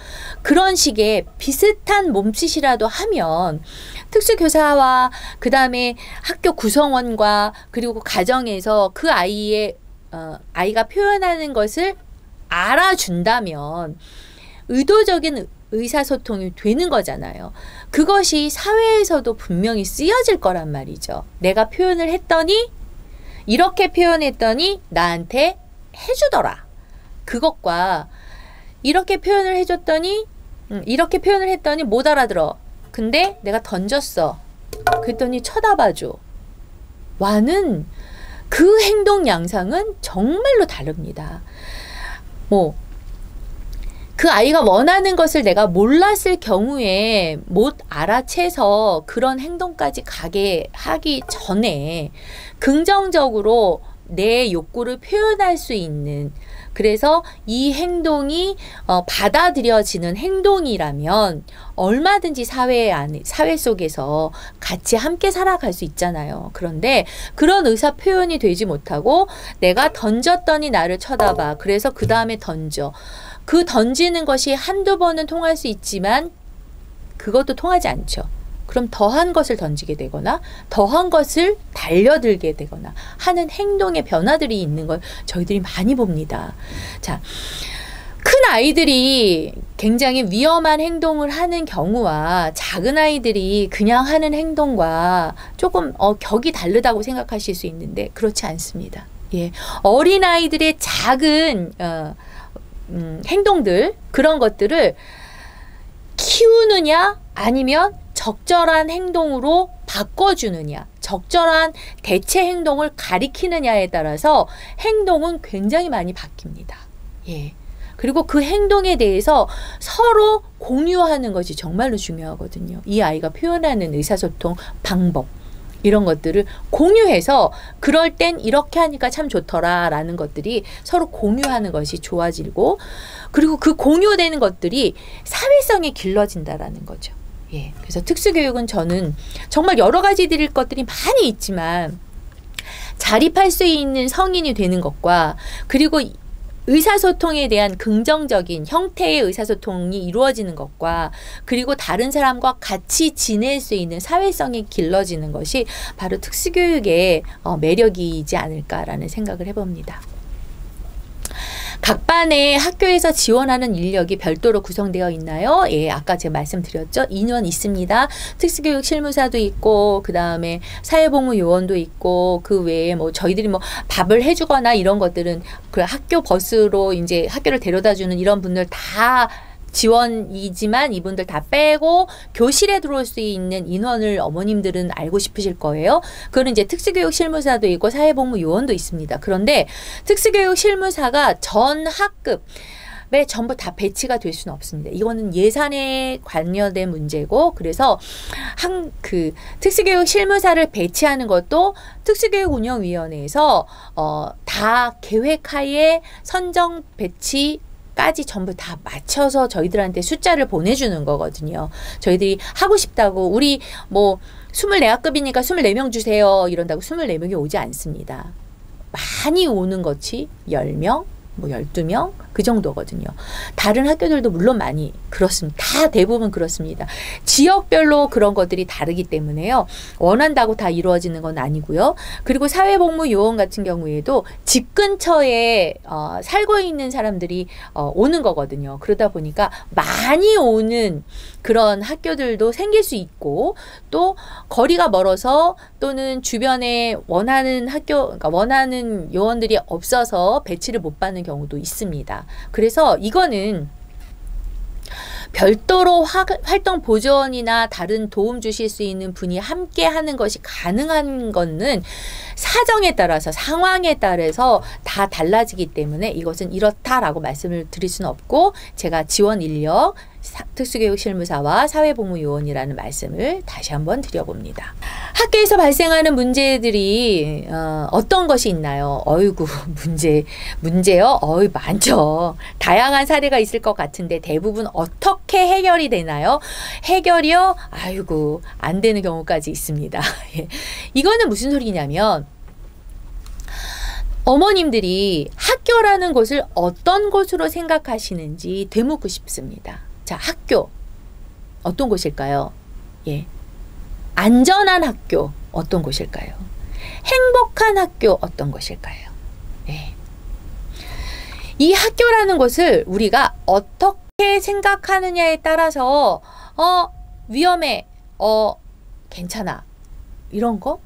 그런 식의 비슷한 몸짓이라도 하면 특수교사와 그 다음에 학교 구성원과 그리고 가정에서 그 아이가 표현하는 것을 알아준다면 의도적인 의사소통이 되는 거잖아요. 그것이 사회에서도 분명히 쓰여질 거란 말이죠. 내가 표현을 했더니 이렇게 표현했더니 나한테 해주더라. 그것과 이렇게 표현을 해줬더니 이렇게 표현을 했더니 못 알아들어. 근데 내가 던졌어. 그랬더니 쳐다봐줘. 와는 그 행동 양상은 정말로 다릅니다. 그 아이가 원하는 것을 내가 몰랐을 경우에 못 알아채서 그런 행동까지 가게 하기 전에 긍정적으로 내 욕구를 표현할 수 있는, 그래서 이 행동이 받아들여지는 행동이라면 얼마든지 사회 속에서 같이 함께 살아갈 수 있잖아요. 그런데 그런 의사 표현이 되지 못하고 내가 던졌더니 나를 쳐다봐. 그래서 그 다음에 던져. 그 던지는 것이 한두 번은 통할 수 있지만 그것도 통하지 않죠. 그럼 더한 것을 던지게 되거나 더한 것을 달려들게 되거나 하는 행동의 변화들이 있는 걸 저희들이 많이 봅니다. 자, 큰 아이들이 굉장히 위험한 행동을 하는 경우와 작은 아이들이 그냥 하는 행동과 조금 격이 다르다고 생각하실 수 있는데 그렇지 않습니다. 예, 어린 아이들의 작은 행동들, 그런 것들을 키우느냐 아니면 적절한 행동으로 바꿔주느냐, 적절한 대체 행동을 가리키느냐에 따라서 행동은 굉장히 많이 바뀝니다. 예. 그리고 그 행동에 대해서 서로 공유하는 것이 정말로 중요하거든요. 이 아이가 표현하는 의사소통 방법, 이런 것들을 공유해서 그럴 땐 이렇게 하니까 참 좋더라 라는 것들이 서로 공유하는 것이 좋아지고, 그리고 그 공유되는 것들이 사회성에 길러진다라는 거죠. 예. 그래서 특수교육은 저는 정말 여러 가지 드릴 것들이 많이 있지만 자립할 수 있는 성인이 되는 것과, 그리고 의사소통에 대한 긍정적인 형태의 의사소통이 이루어지는 것과, 그리고 다른 사람과 같이 지낼 수 있는 사회성이 길러지는 것이 바로 특수교육의 매력이지 않을까라는 생각을 해봅니다. 각 반에 학교에서 지원하는 인력이 별도로 구성되어 있나요? 예, 아까 제가 말씀드렸죠. 인원 있습니다. 특수교육 실무사도 있고, 그 다음에 사회복무 요원도 있고, 그 외에 저희들이 밥을 해주거나 이런 것들은 그 학교 버스로 이제 학교를 데려다주는 이런 분들 다 지원이지만 이분들 다 빼고 교실에 들어올 수 있는 인원을 어머님들은 알고 싶으실 거예요. 그건 이제 특수교육 실무사도 있고 사회복무 요원도 있습니다. 그런데 특수교육 실무사가 전 학급에 전부 다 배치가 될 수는 없습니다. 이거는 예산에 관여된 문제고, 그래서 특수교육 실무사를 배치하는 것도 특수교육운영위원회에서 다 계획하에 선정 배치 까지 전부 다 맞춰서 저희들한테 숫자를 보내주는 거거든요. 저희들이 하고 싶다고 우리 24학급이니까 24명 주세요 이런다고 24명이 오지 않습니다. 많이 오는 것이 10명, 12명 그 정도거든요. 다른 학교들도 물론 많이 그렇습니다. 다 대부분 그렇습니다. 지역별로 그런 것들이 다르기 때문에요. 원한다고 다 이루어지는 건 아니고요. 그리고 사회복무 요원 같은 경우에도 집 근처에 살고 있는 사람들이 오는 거거든요. 그러다 보니까 많이 오는 그런 학교들도 생길 수 있고, 또 거리가 멀어서 또는 주변에 원하는 그러니까 원하는 요원들이 없어서 배치를 못 받는 경우도 있습니다. 그래서 이거는 별도로 활동 보조원이나 다른 도움 주실 수 있는 분이 함께 하는 것이 가능한 거는 사정에 따라서, 상황에 따라서 다 달라지기 때문에 이것은 이렇다라고 말씀을 드릴 수는 없고, 제가 지원 인력 특수교육실무사와 사회복무요원이라는 말씀을 다시 한번 드려봅니다. 학교에서 발생하는 문제들이 어떤 것이 있나요? 어이구 문제요? 많죠. 다양한 사례가 있을 것 같은데 대부분 어떻게 해결이 되나요? 해결이요? 아이고 안 되는 경우까지 있습니다. 이거는 무슨 소리냐면 어머님들이 학교라는 곳을 어떤 곳으로 생각하시는지 되묻고 싶습니다. 자, 학교 어떤 곳일까요? 예, 안전한 학교 어떤 곳일까요? 행복한 학교 어떤 곳일까요? 예. 이 학교라는 것을 우리가 어떻게 생각하느냐에 따라서 위험해, 괜찮아 이런 거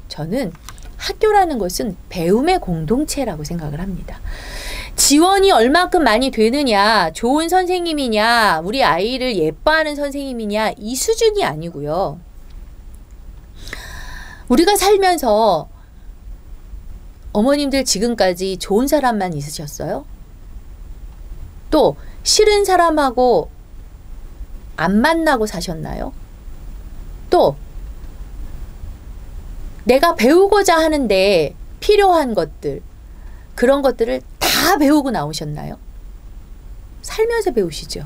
저는 학교라는 것은 배움의 공동체라고 생각을 합니다. 지원이 얼마큼 많이 되느냐, 좋은 선생님이냐, 우리 아이를 예뻐하는 선생님이냐 이 수준이 아니고요. 우리가 살면서 어머님들 지금까지 좋은 사람만 있으셨어요? 또 싫은 사람하고 안 만나고 사셨나요? 또 내가 배우고자 하는데 필요한 것들, 그런 것들을 다 배우고 나오셨나요? 살면서 배우시죠.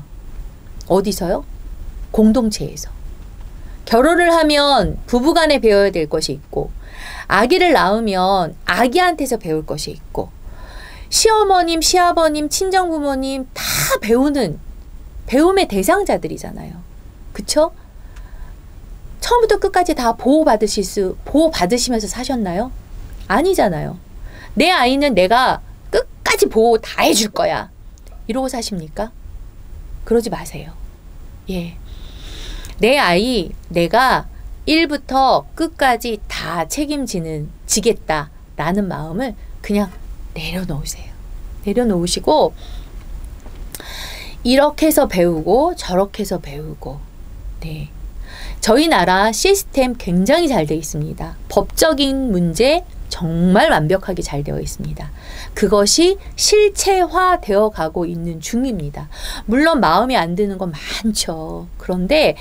어디서요? 공동체에서. 결혼을 하면 부부간에 배워야 될 것이 있고, 아기를 낳으면 아기한테서 배울 것이 있고, 시어머님, 시아버님, 친정부모님 다 배우는 배움의 대상자들이잖아요. 그쵸? 처음부터 끝까지 다 보호받으시면서 사셨나요? 아니잖아요. 내 아이는 내가 끝까지 보호 다 해줄 거야. 이러고 사십니까? 그러지 마세요. 예. 내 아이 내가 1부터 끝까지 다 지겠다라는 마음을 그냥 내려놓으세요. 내려놓으시고 이렇게 해서 배우고 저렇게 해서 배우고 네. 저희 나라 시스템 굉장히 잘 되어 있습니다. 법적인 문제 정말 완벽하게 잘 되어 있습니다. 그것이 실체화되어 가고 있는 중입니다. 물론 마음에 안 드는 건 많죠. 그런데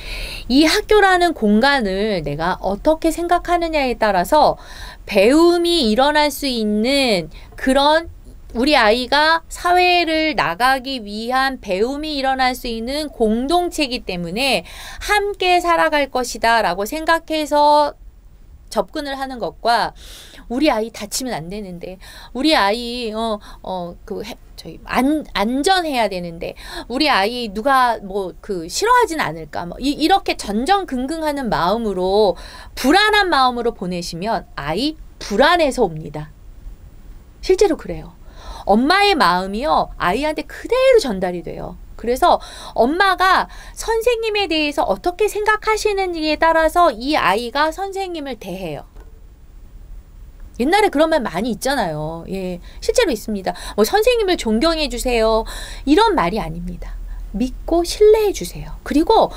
이 학교라는 공간을 내가 어떻게 생각하느냐에 따라서 배움이 일어날 수 있는 그런 우리 아이가 사회를 나가기 위한 배움이 일어날 수 있는 공동체이기 때문에 함께 살아갈 것이다 라고 생각해서 접근을 하는 것과 우리 아이 다치면 안 되는데 우리 아이 안전해야 되는데 우리 아이 누가 싫어하진 않을까 이렇게 전전긍긍하는 마음으로 불안한 마음으로 보내시면 아이 불안해서 옵니다. 실제로 그래요. 엄마의 마음이요 아이한테 그대로 전달이 돼요. 그래서 엄마가 선생님에 대해서 어떻게 생각하시는지에 따라서 이 아이가 선생님을 대해요. 옛날에 그런 말 많이 있잖아요. 예, 실제로 있습니다. 선생님을 존경해 주세요. 이런 말이 아닙니다. 믿고 신뢰해 주세요. 그리고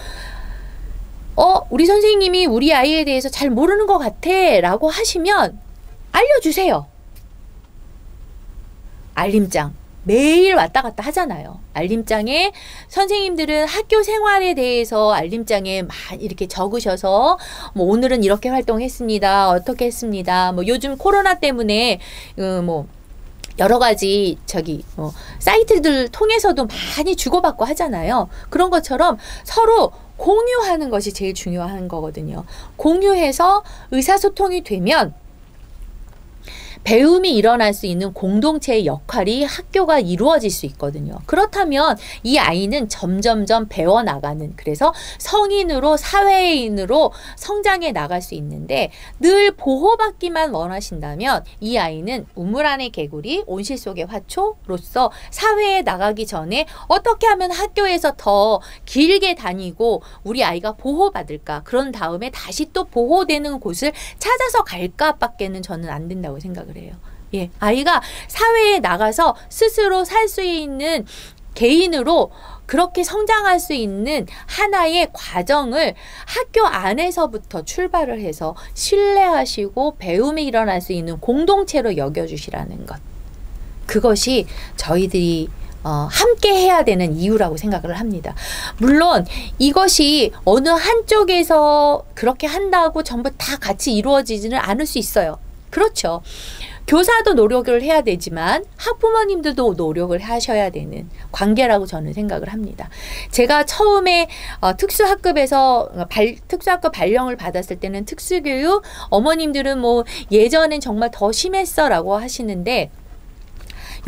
우리 선생님이 우리 아이에 대해서 잘 모르는 것 같아 라고 하시면 알려주세요. 알림장 매일 왔다 갔다 하잖아요. 알림장에 선생님들은 학교 생활에 대해서 알림장에 많이 이렇게 적으셔서 오늘은 이렇게 활동했습니다. 어떻게 했습니다. 요즘 코로나 때문에 여러 가지 사이트들 통해서도 많이 주고받고 하잖아요. 그런 것처럼 서로 공유하는 것이 제일 중요한 거거든요. 공유해서 의사소통이 되면 배움이 일어날 수 있는 공동체의 역할이 학교가 이루어질 수 있거든요. 그렇다면 이 아이는 점점점 배워나가는 그래서 성인으로 사회인으로 성장해 나갈 수 있는데 늘 보호받기만 원하신다면 이 아이는 우물 안의 개구리 온실 속의 화초로서 사회에 나가기 전에 어떻게 하면 학교에서 더 길게 다니고 우리 아이가 보호받을까 그런 다음에 다시 또 보호되는 곳을 찾아서 갈까 밖에는 저는 안 된다고 생각을 해요. 예, 아이가 사회에 나가서 스스로 살 수 있는 개인으로 그렇게 성장할 수 있는 하나의 과정을 학교 안에서부터 출발을 해서 신뢰하시고 배움이 일어날 수 있는 공동체로 여겨주시라는 것. 그것이 저희들이 함께 해야 되는 이유라고 생각을 합니다. 물론 이것이 어느 한쪽에서 그렇게 한다고 전부 다 같이 이루어지지는 않을 수 있어요. 그렇죠. 교사도 노력을 해야 되지만 학부모님들도 노력을 하셔야 되는 관계라고 저는 생각을 합니다. 제가 처음에 특수학급에서 특수학급 발령을 받았을 때는 특수교육 어머님들은 뭐 예전엔 정말 더 심했어 라고 하시는데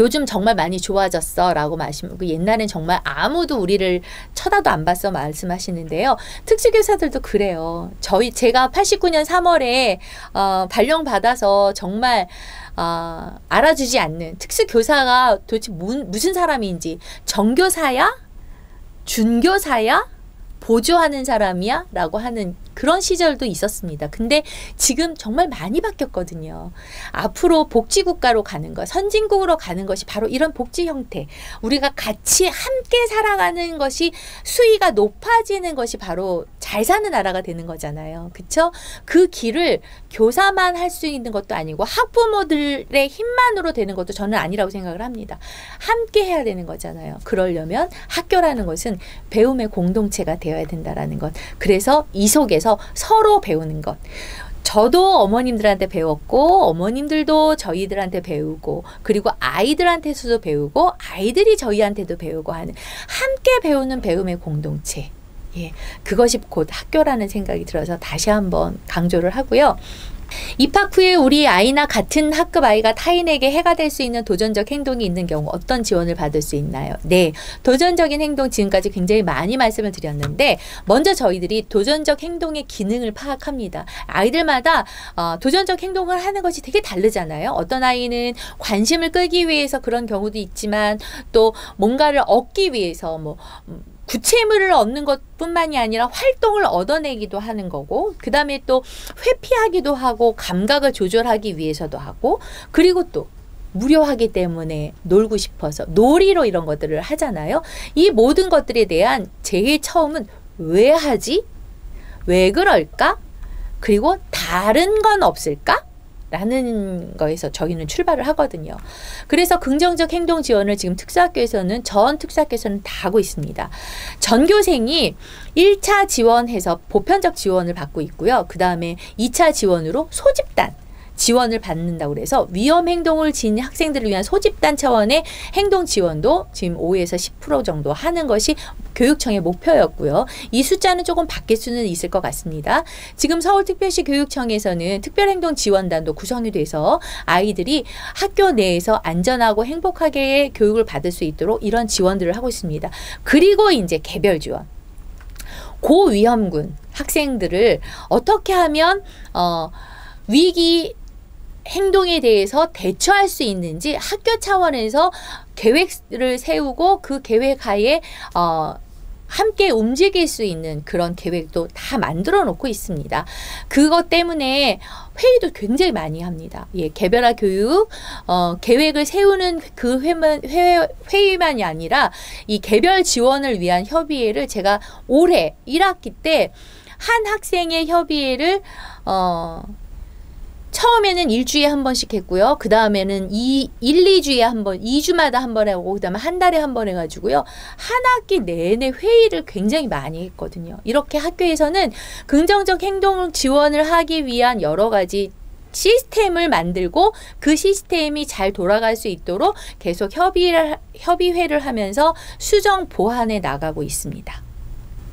요즘 정말 많이 좋아졌어 라고 말씀하시고 옛날엔 정말 아무도 우리를 쳐다도 안 봤어 말씀하시는데요. 특수교사들도 그래요. 제가 89년 3월에 발령 받아서 정말 알아주지 않는 특수교사가 도대체 무슨 사람인지 정교사야? 준교사야? 보조하는 사람이야? 라고 하는 그런 시절도 있었습니다. 근데 지금 정말 많이 바뀌었거든요. 앞으로 복지국가로 가는 것, 선진국으로 가는 것이 바로 이런 복지 형태. 우리가 같이 함께 살아가는 것이 수위가 높아지는 것이 바로 잘 사는 나라가 되는 거잖아요. 그쵸? 그 길을 교사만 할 수 있는 것도 아니고 학부모들의 힘만으로 되는 것도 저는 아니라고 생각을 합니다. 함께 해야 되는 거잖아요. 그러려면 학교라는 것은 배움의 공동체가 되어야 된다라는 것. 그래서 이 속에서 서로 배우는 것. 저도 어머님들한테 배웠고 어머님들도 저희들한테 배우고 그리고 아이들한테서도 배우고 아이들이 저희한테도 배우고 하는 함께 배우는 배움의 공동체. 예, 그것이 곧 학교라는 생각이 들어서 다시 한번 강조를 하고요. 입학 후에 우리 아이나 같은 학급 아이가 타인에게 해가 될 수 있는 도전적 행동이 있는 경우 어떤 지원을 받을 수 있나요? 네, 도전적인 행동 지금까지 굉장히 많이 말씀을 드렸는데 먼저 저희들이 도전적 행동의 기능을 파악합니다. 아이들마다 도전적 행동을 하는 것이 되게 다르잖아요. 어떤 아이는 관심을 끌기 위해서 그런 경우도 있지만 또 뭔가를 얻기 위해서 구체물을 얻는 것뿐만이 아니라 활동을 얻어내기도 하는 거고 그 다음에 또 회피하기도 하고 감각을 조절하기 위해서도 하고 그리고 또 무료하기 때문에 놀고 싶어서 놀이로 이런 것들을 하잖아요. 이 모든 것들에 대한 제일 처음은 왜 하지? 왜 그럴까? 그리고 다른 건 없을까? 라는 거에서 저희는 출발을 하거든요. 그래서 긍정적 행동 지원을 지금 특수학교에서는 전 특수학교에서는 다 하고 있습니다. 전교생이 1차 지원해서 보편적 지원을 받고 있고요. 그 다음에 2차 지원으로 소집단 지원을 받는다고 그래서 위험 행동을 지닌 학생들을 위한 소집단 차원의 행동 지원도 지금 5에서 10% 정도 하는 것이 교육청의 목표였고요. 이 숫자는 조금 바뀔 수는 있을 것 같습니다. 지금 서울특별시 교육청에서는 특별행동지원단도 구성이 돼서 아이들이 학교 내에서 안전하고 행복하게 교육을 받을 수 있도록 이런 지원들을 하고 있습니다. 그리고 이제 개별 지원. 고위험군 학생들을 어떻게 하면 위기 행동에 대해서 대처할 수 있는지 학교 차원에서 계획을 세우고 그 계획 하에 함께 움직일 수 있는 그런 계획도 다 만들어 놓고 있습니다. 그것 때문에 회의도 굉장히 많이 합니다. 예, 개별화 교육 계획을 세우는 그 회의만이 아니라 이 개별 지원을 위한 협의회를 제가 올해 1학기 때 한 학생의 협의회를 처음에는 일주일에 한 번씩 했고요. 그 다음에는 2주에 한 번, 2주마다 한 번 하고, 그 다음에 한 달에 한 번 해가지고요. 한 학기 내내 회의를 굉장히 많이 했거든요. 이렇게 학교에서는 긍정적 행동 지원을 하기 위한 여러 가지 시스템을 만들고 그 시스템이 잘 돌아갈 수 있도록 계속 협의회를 하면서 수정 보완해 나가고 있습니다.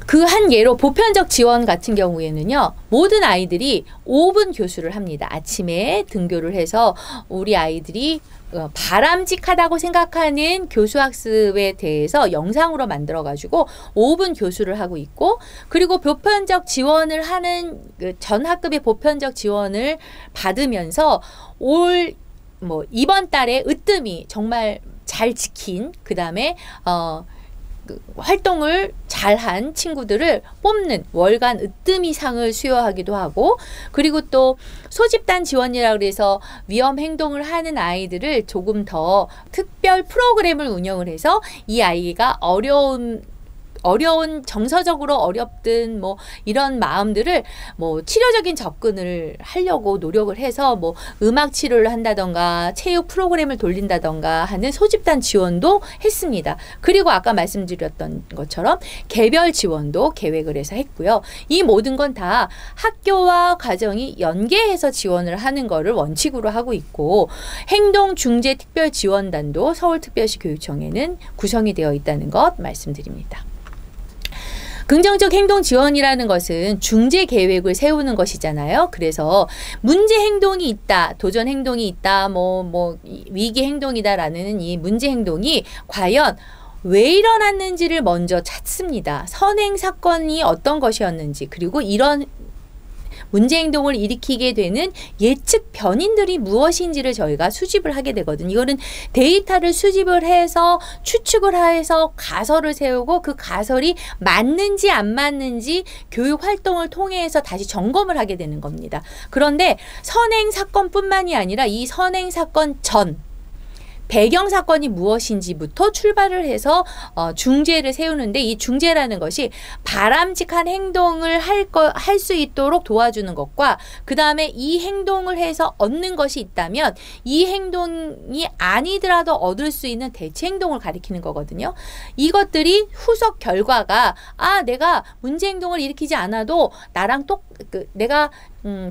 그 한 예로 보편적 지원 같은 경우에는요. 모든 아이들이 5분 교수를 합니다. 아침에 등교를 해서 우리 아이들이 바람직하다고 생각하는 교수학습에 대해서 영상으로 만들어가지고 5분 교수를 하고 있고 그리고 보편적 지원을 하는 전 학급의 보편적 지원을 받으면서 이번 달에 으뜸이 정말 잘 지킨 그 다음에 활동을 잘한 친구들을 뽑는 월간 으뜸이 상을 수여하기도 하고 그리고 또 소집단 지원이라고 해서 위험 행동을 하는 아이들을 조금 더 특별 프로그램을 운영을 해서 이 아이가 어려운 정서적으로 어렵든 뭐 이런 마음들을 뭐 치료적인 접근을 하려고 노력을 해서 뭐 음악 치료를 한다던가 체육 프로그램을 돌린다던가 하는 소집단 지원도 했습니다. 그리고 아까 말씀드렸던 것처럼 개별 지원도 계획을 해서 했고요. 이 모든 건 다 학교와 가정이 연계해서 지원을 하는 거를 원칙으로 하고 있고 행동중재특별지원단도 서울특별시 교육청에는 구성이 되어 있다는 것 말씀드립니다. 긍정적 행동 지원이라는 것은 중재 계획을 세우는 것이잖아요. 그래서 문제 행동이 있다, 도전 행동이 있다, 위기 행동이다라는 이 문제 행동이 과연 왜 일어났는지를 먼저 찾습니다. 선행 사건이 어떤 것이었는지, 그리고 이런 문제 행동을 일으키게 되는 예측 변인들이 무엇인지를 저희가 수집을 하게 되거든요. 이거는 데이터를 수집을 해서 추측을 해서 가설을 세우고 그 가설이 맞는지 안 맞는지 교육 활동을 통해서 다시 점검을 하게 되는 겁니다. 그런데 선행 사건뿐만이 아니라 이 선행 사건 전 배경 사건이 무엇인지부터 출발을 해서 중재를 세우는데 이 중재라는 것이 바람직한 행동을 할 수 있도록 도와주는 것과 그 다음에 이 행동을 해서 얻는 것이 있다면 이 행동이 아니더라도 얻을 수 있는 대체 행동을 가리키는 거거든요. 이것들이 후속 결과가 내가 문제 행동을 일으키지 않아도 나랑 내가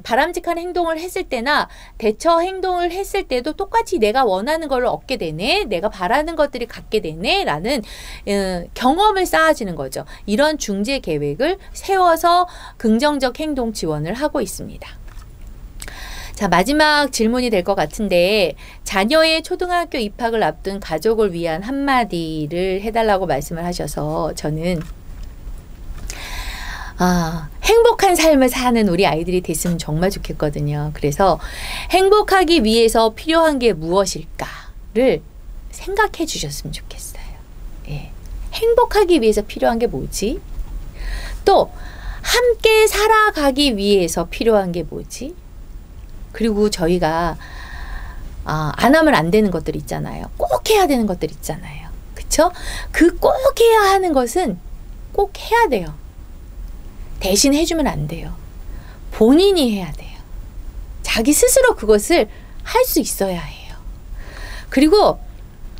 바람직한 행동을 했을 때나 대처 행동을 했을 때도 똑같이 내가 원하는 걸 얻게 되네, 내가 바라는 것들이 갖게 되네 라는 경험을 쌓아지는 거죠. 이런 중재 계획을 세워서 긍정적 행동 지원을 하고 있습니다. 자, 마지막 질문이 될 것 같은데 자녀의 초등학교 입학을 앞둔 가족을 위한 한마디를 해달라고 말씀을 하셔서 저는 행복한 삶을 사는 우리 아이들이 됐으면 정말 좋겠거든요. 그래서 행복하기 위해서 필요한 게 무엇일까를 생각해 주셨으면 좋겠어요. 예. 행복하기 위해서 필요한 게 뭐지? 또 함께 살아가기 위해서 필요한 게 뭐지? 그리고 저희가 안 하면 안 되는 것들 있잖아요. 꼭 해야 되는 것들 있잖아요. 그쵸? 그 꼭 해야 하는 것은 꼭 해야 돼요. 대신 해주면 안 돼요. 본인이 해야 돼요. 자기 스스로 그것을 할 수 있어야 해요. 그리고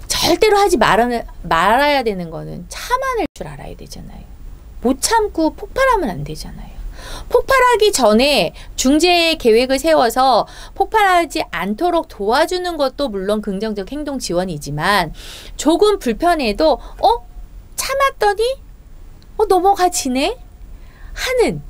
절대로 하지 말아야 되는 거는 참아낼 줄 알아야 되잖아요. 못 참고 폭발하면 안 되잖아요. 폭발하기 전에 중재 계획을 세워서 폭발하지 않도록 도와주는 것도 물론 긍정적 행동 지원이지만 조금 불편해도 참았더니 넘어가지네 하는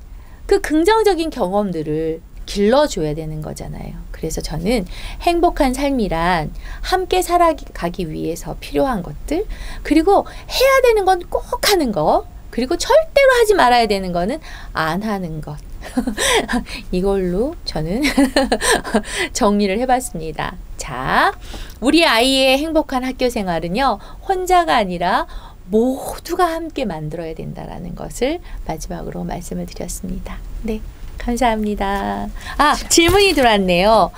그 긍정적인 경험들을 길러줘야 되는 거잖아요. 그래서 저는 행복한 삶이란 함께 살아가기 위해서 필요한 것들, 그리고 해야 되는 건 꼭 하는 거, 그리고 절대로 하지 말아야 되는 거는 안 하는 것. 이걸로 저는 정리를 해봤습니다. 자, 우리 아이의 행복한 학교 생활은요, 혼자가 아니라 모두가 함께 만들어야 된다라는 것을 마지막으로 말씀을 드렸습니다. 네, 감사합니다. 질문이 들어왔네요.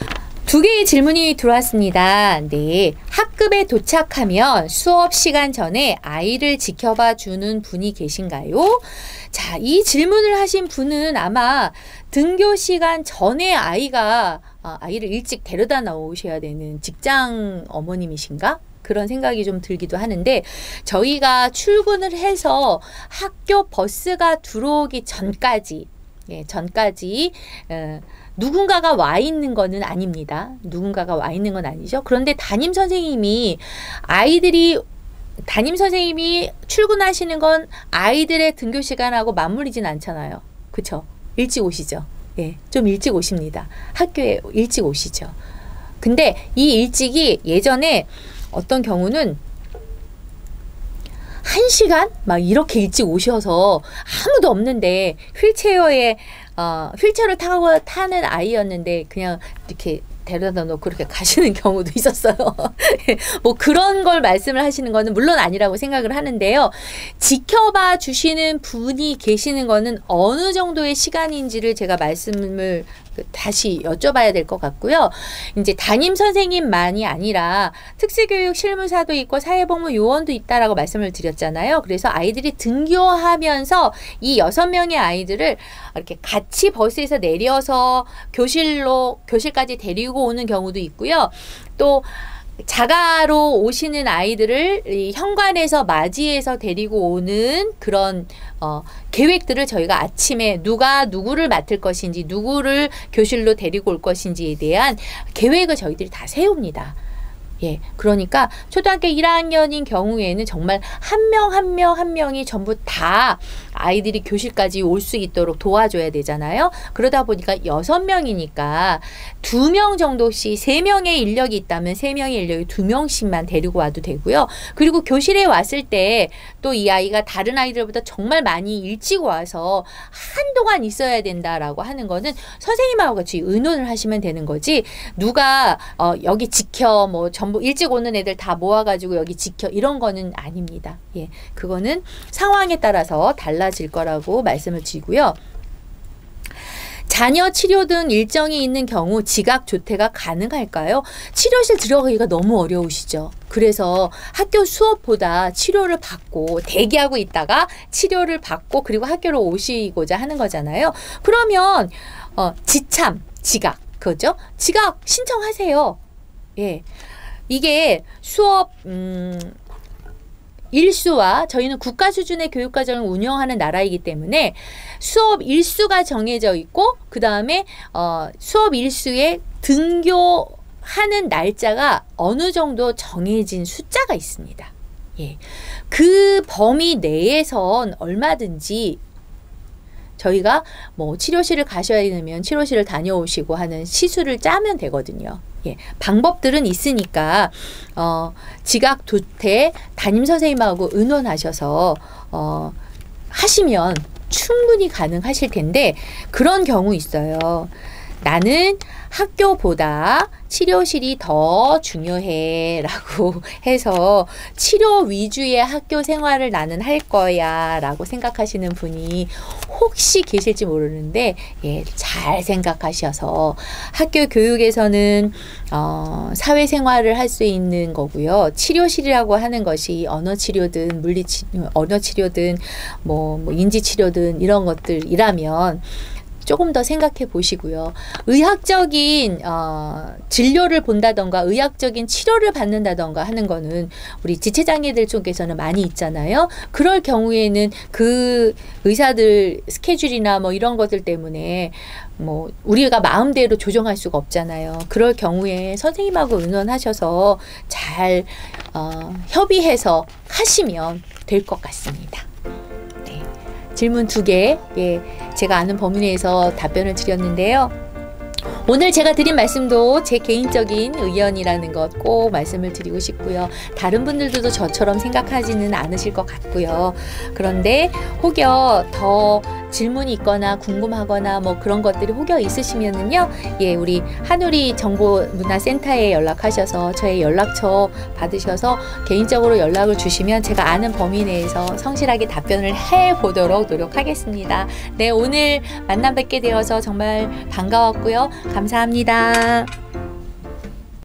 2개의 질문이 들어왔습니다. 네, 학급에 도착하면 수업 시간 전에 아이를 지켜봐 주는 분이 계신가요? 자, 이 질문을 하신 분은 아마 등교 시간 전에 아이를 일찍 데려다 놓으셔야 되는 직장 어머님이신가? 그런 생각이 좀 들기도 하는데, 저희가 출근을 해서 학교 버스가 들어오기 전까지 누군가가 와 있는 거는 아닙니다. 누군가가 와 있는 건 아니죠. 그런데 담임 선생님이 출근하시는 건 아이들의 등교 시간하고 맞물리진 않잖아요. 그쵸? 일찍 오시죠. 예, 좀 일찍 오십니다. 학교에 일찍 오시죠. 근데 이 일찍이 예전에 어떤 경우는 1시간? 막 이렇게 일찍 오셔서 아무도 없는데 휠체어를 타는 아이였는데 그냥 이렇게 데려다 놓고 그렇게 가시는 경우도 있었어요. 뭐 그런 걸 말씀을 하시는 거는 물론 아니라고 생각을 하는데요. 지켜봐 주시는 분이 계시는 거는 어느 정도의 시간인지를 제가 말씀을 다시 여쭤봐야 될 것 같고요. 이제 담임 선생님만이 아니라 특수교육 실무사도 있고 사회복무 요원도 있다라고 말씀을 드렸잖아요. 그래서 아이들이 등교하면서 이 6명의 아이들을 이렇게 같이 버스에서 내려서 교실까지 데리고 오는 경우도 있고요. 또 자가로 오시는 아이들을 이 현관에서 맞이해서 데리고 오는 그런 계획들을 저희가 아침에 누가 누구를 맡을 것인지, 누구를 교실로 데리고 올 것인지에 대한 계획을 저희들이 다 세웁니다. 예, 그러니까 초등학교 1학년인 경우에는 정말 한 명이 전부 다 아이들이 교실까지 올 수 있도록 도와줘야 되잖아요. 그러다 보니까 6명이니까 2명 정도씩, 3명의 인력이 있다면 3명의 인력이 2명씩만 데리고 와도 되고요. 그리고 교실에 왔을 때 또 이 아이가 다른 아이들보다 정말 많이 일찍 와서 한동안 있어야 된다라고 하는 거는 선생님하고 같이 의논을 하시면 되는 거지, 누가 여기 지켜, 뭐 전부 일찍 오는 애들 다 모아가지고 여기 지켜, 이런 거는 아닙니다. 예, 그거는 상황에 따라서 달라질 거라고 말씀을 드리고요. 자녀 치료 등 일정이 있는 경우 지각 조퇴가 가능할까요? 치료실 들어가기가 너무 어려우시죠? 그래서 학교 수업보다 치료를 받고 대기하고 있다가 치료를 받고 그리고 학교로 오시고자 하는 거잖아요. 그러면 지참, 지각, 그죠? 지각 신청하세요. 예, 이게 수업 일수와, 저희는 국가 수준의 교육과정을 운영하는 나라이기 때문에 수업 일수가 정해져 있고, 그 다음에 수업 일수에 등교하는 날짜가 어느 정도 정해진 숫자가 있습니다. 예, 그 범위 내에선 얼마든지 저희가 뭐 치료실을 가셔야 되면 치료실을 다녀오시고 하는 시술을 짜면 되거든요. 예, 방법들은 있으니까 지각 조퇴 담임 선생님하고 의논하셔서 하시면 충분히 가능하실 텐데, 그런 경우 있어요. 나는 학교보다 치료실이 더 중요해 라고 해서 치료 위주의 학교 생활을 나는 할 거야 라고 생각하시는 분이 혹시 계실지 모르는데, 예, 잘 생각하셔서 학교 교육에서는 사회생활을 할 수 있는 거고요. 치료실이라고 하는 것이 언어치료든 언어치료든 뭐 인지치료든 이런 것들이라면 조금 더 생각해 보시고요. 의학적인 진료를 본다던가 의학적인 치료를 받는다던가 하는 거는 우리 지체장애들 쪽에서는 많이 있잖아요. 그럴 경우에는 그 의사들 스케줄이나 뭐 이런 것들 때문에 뭐 우리가 마음대로 조정할 수가 없잖아요. 그럴 경우에 선생님하고 의논하셔서 잘 협의해서 하시면 될 것 같습니다. 질문 2개, 예, 제가 아는 범위 내에서 답변을 드렸는데요. 오늘 제가 드린 말씀도 제 개인적인 의견이라는 것 꼭 말씀을 드리고 싶고요. 다른 분들도 저처럼 생각하지는 않으실 것 같고요. 그런데 혹여 더 질문이 있거나 궁금하거나 뭐 그런 것들이 혹여 있으시면은요, 예, 우리 한우리 정보문화센터에 연락하셔서 저의 연락처 받으셔서 개인적으로 연락을 주시면 제가 아는 범위 내에서 성실하게 답변을 해보도록 노력하겠습니다. 네, 오늘 만나 뵙게 되어서 정말 반가웠고요. 감사합니다.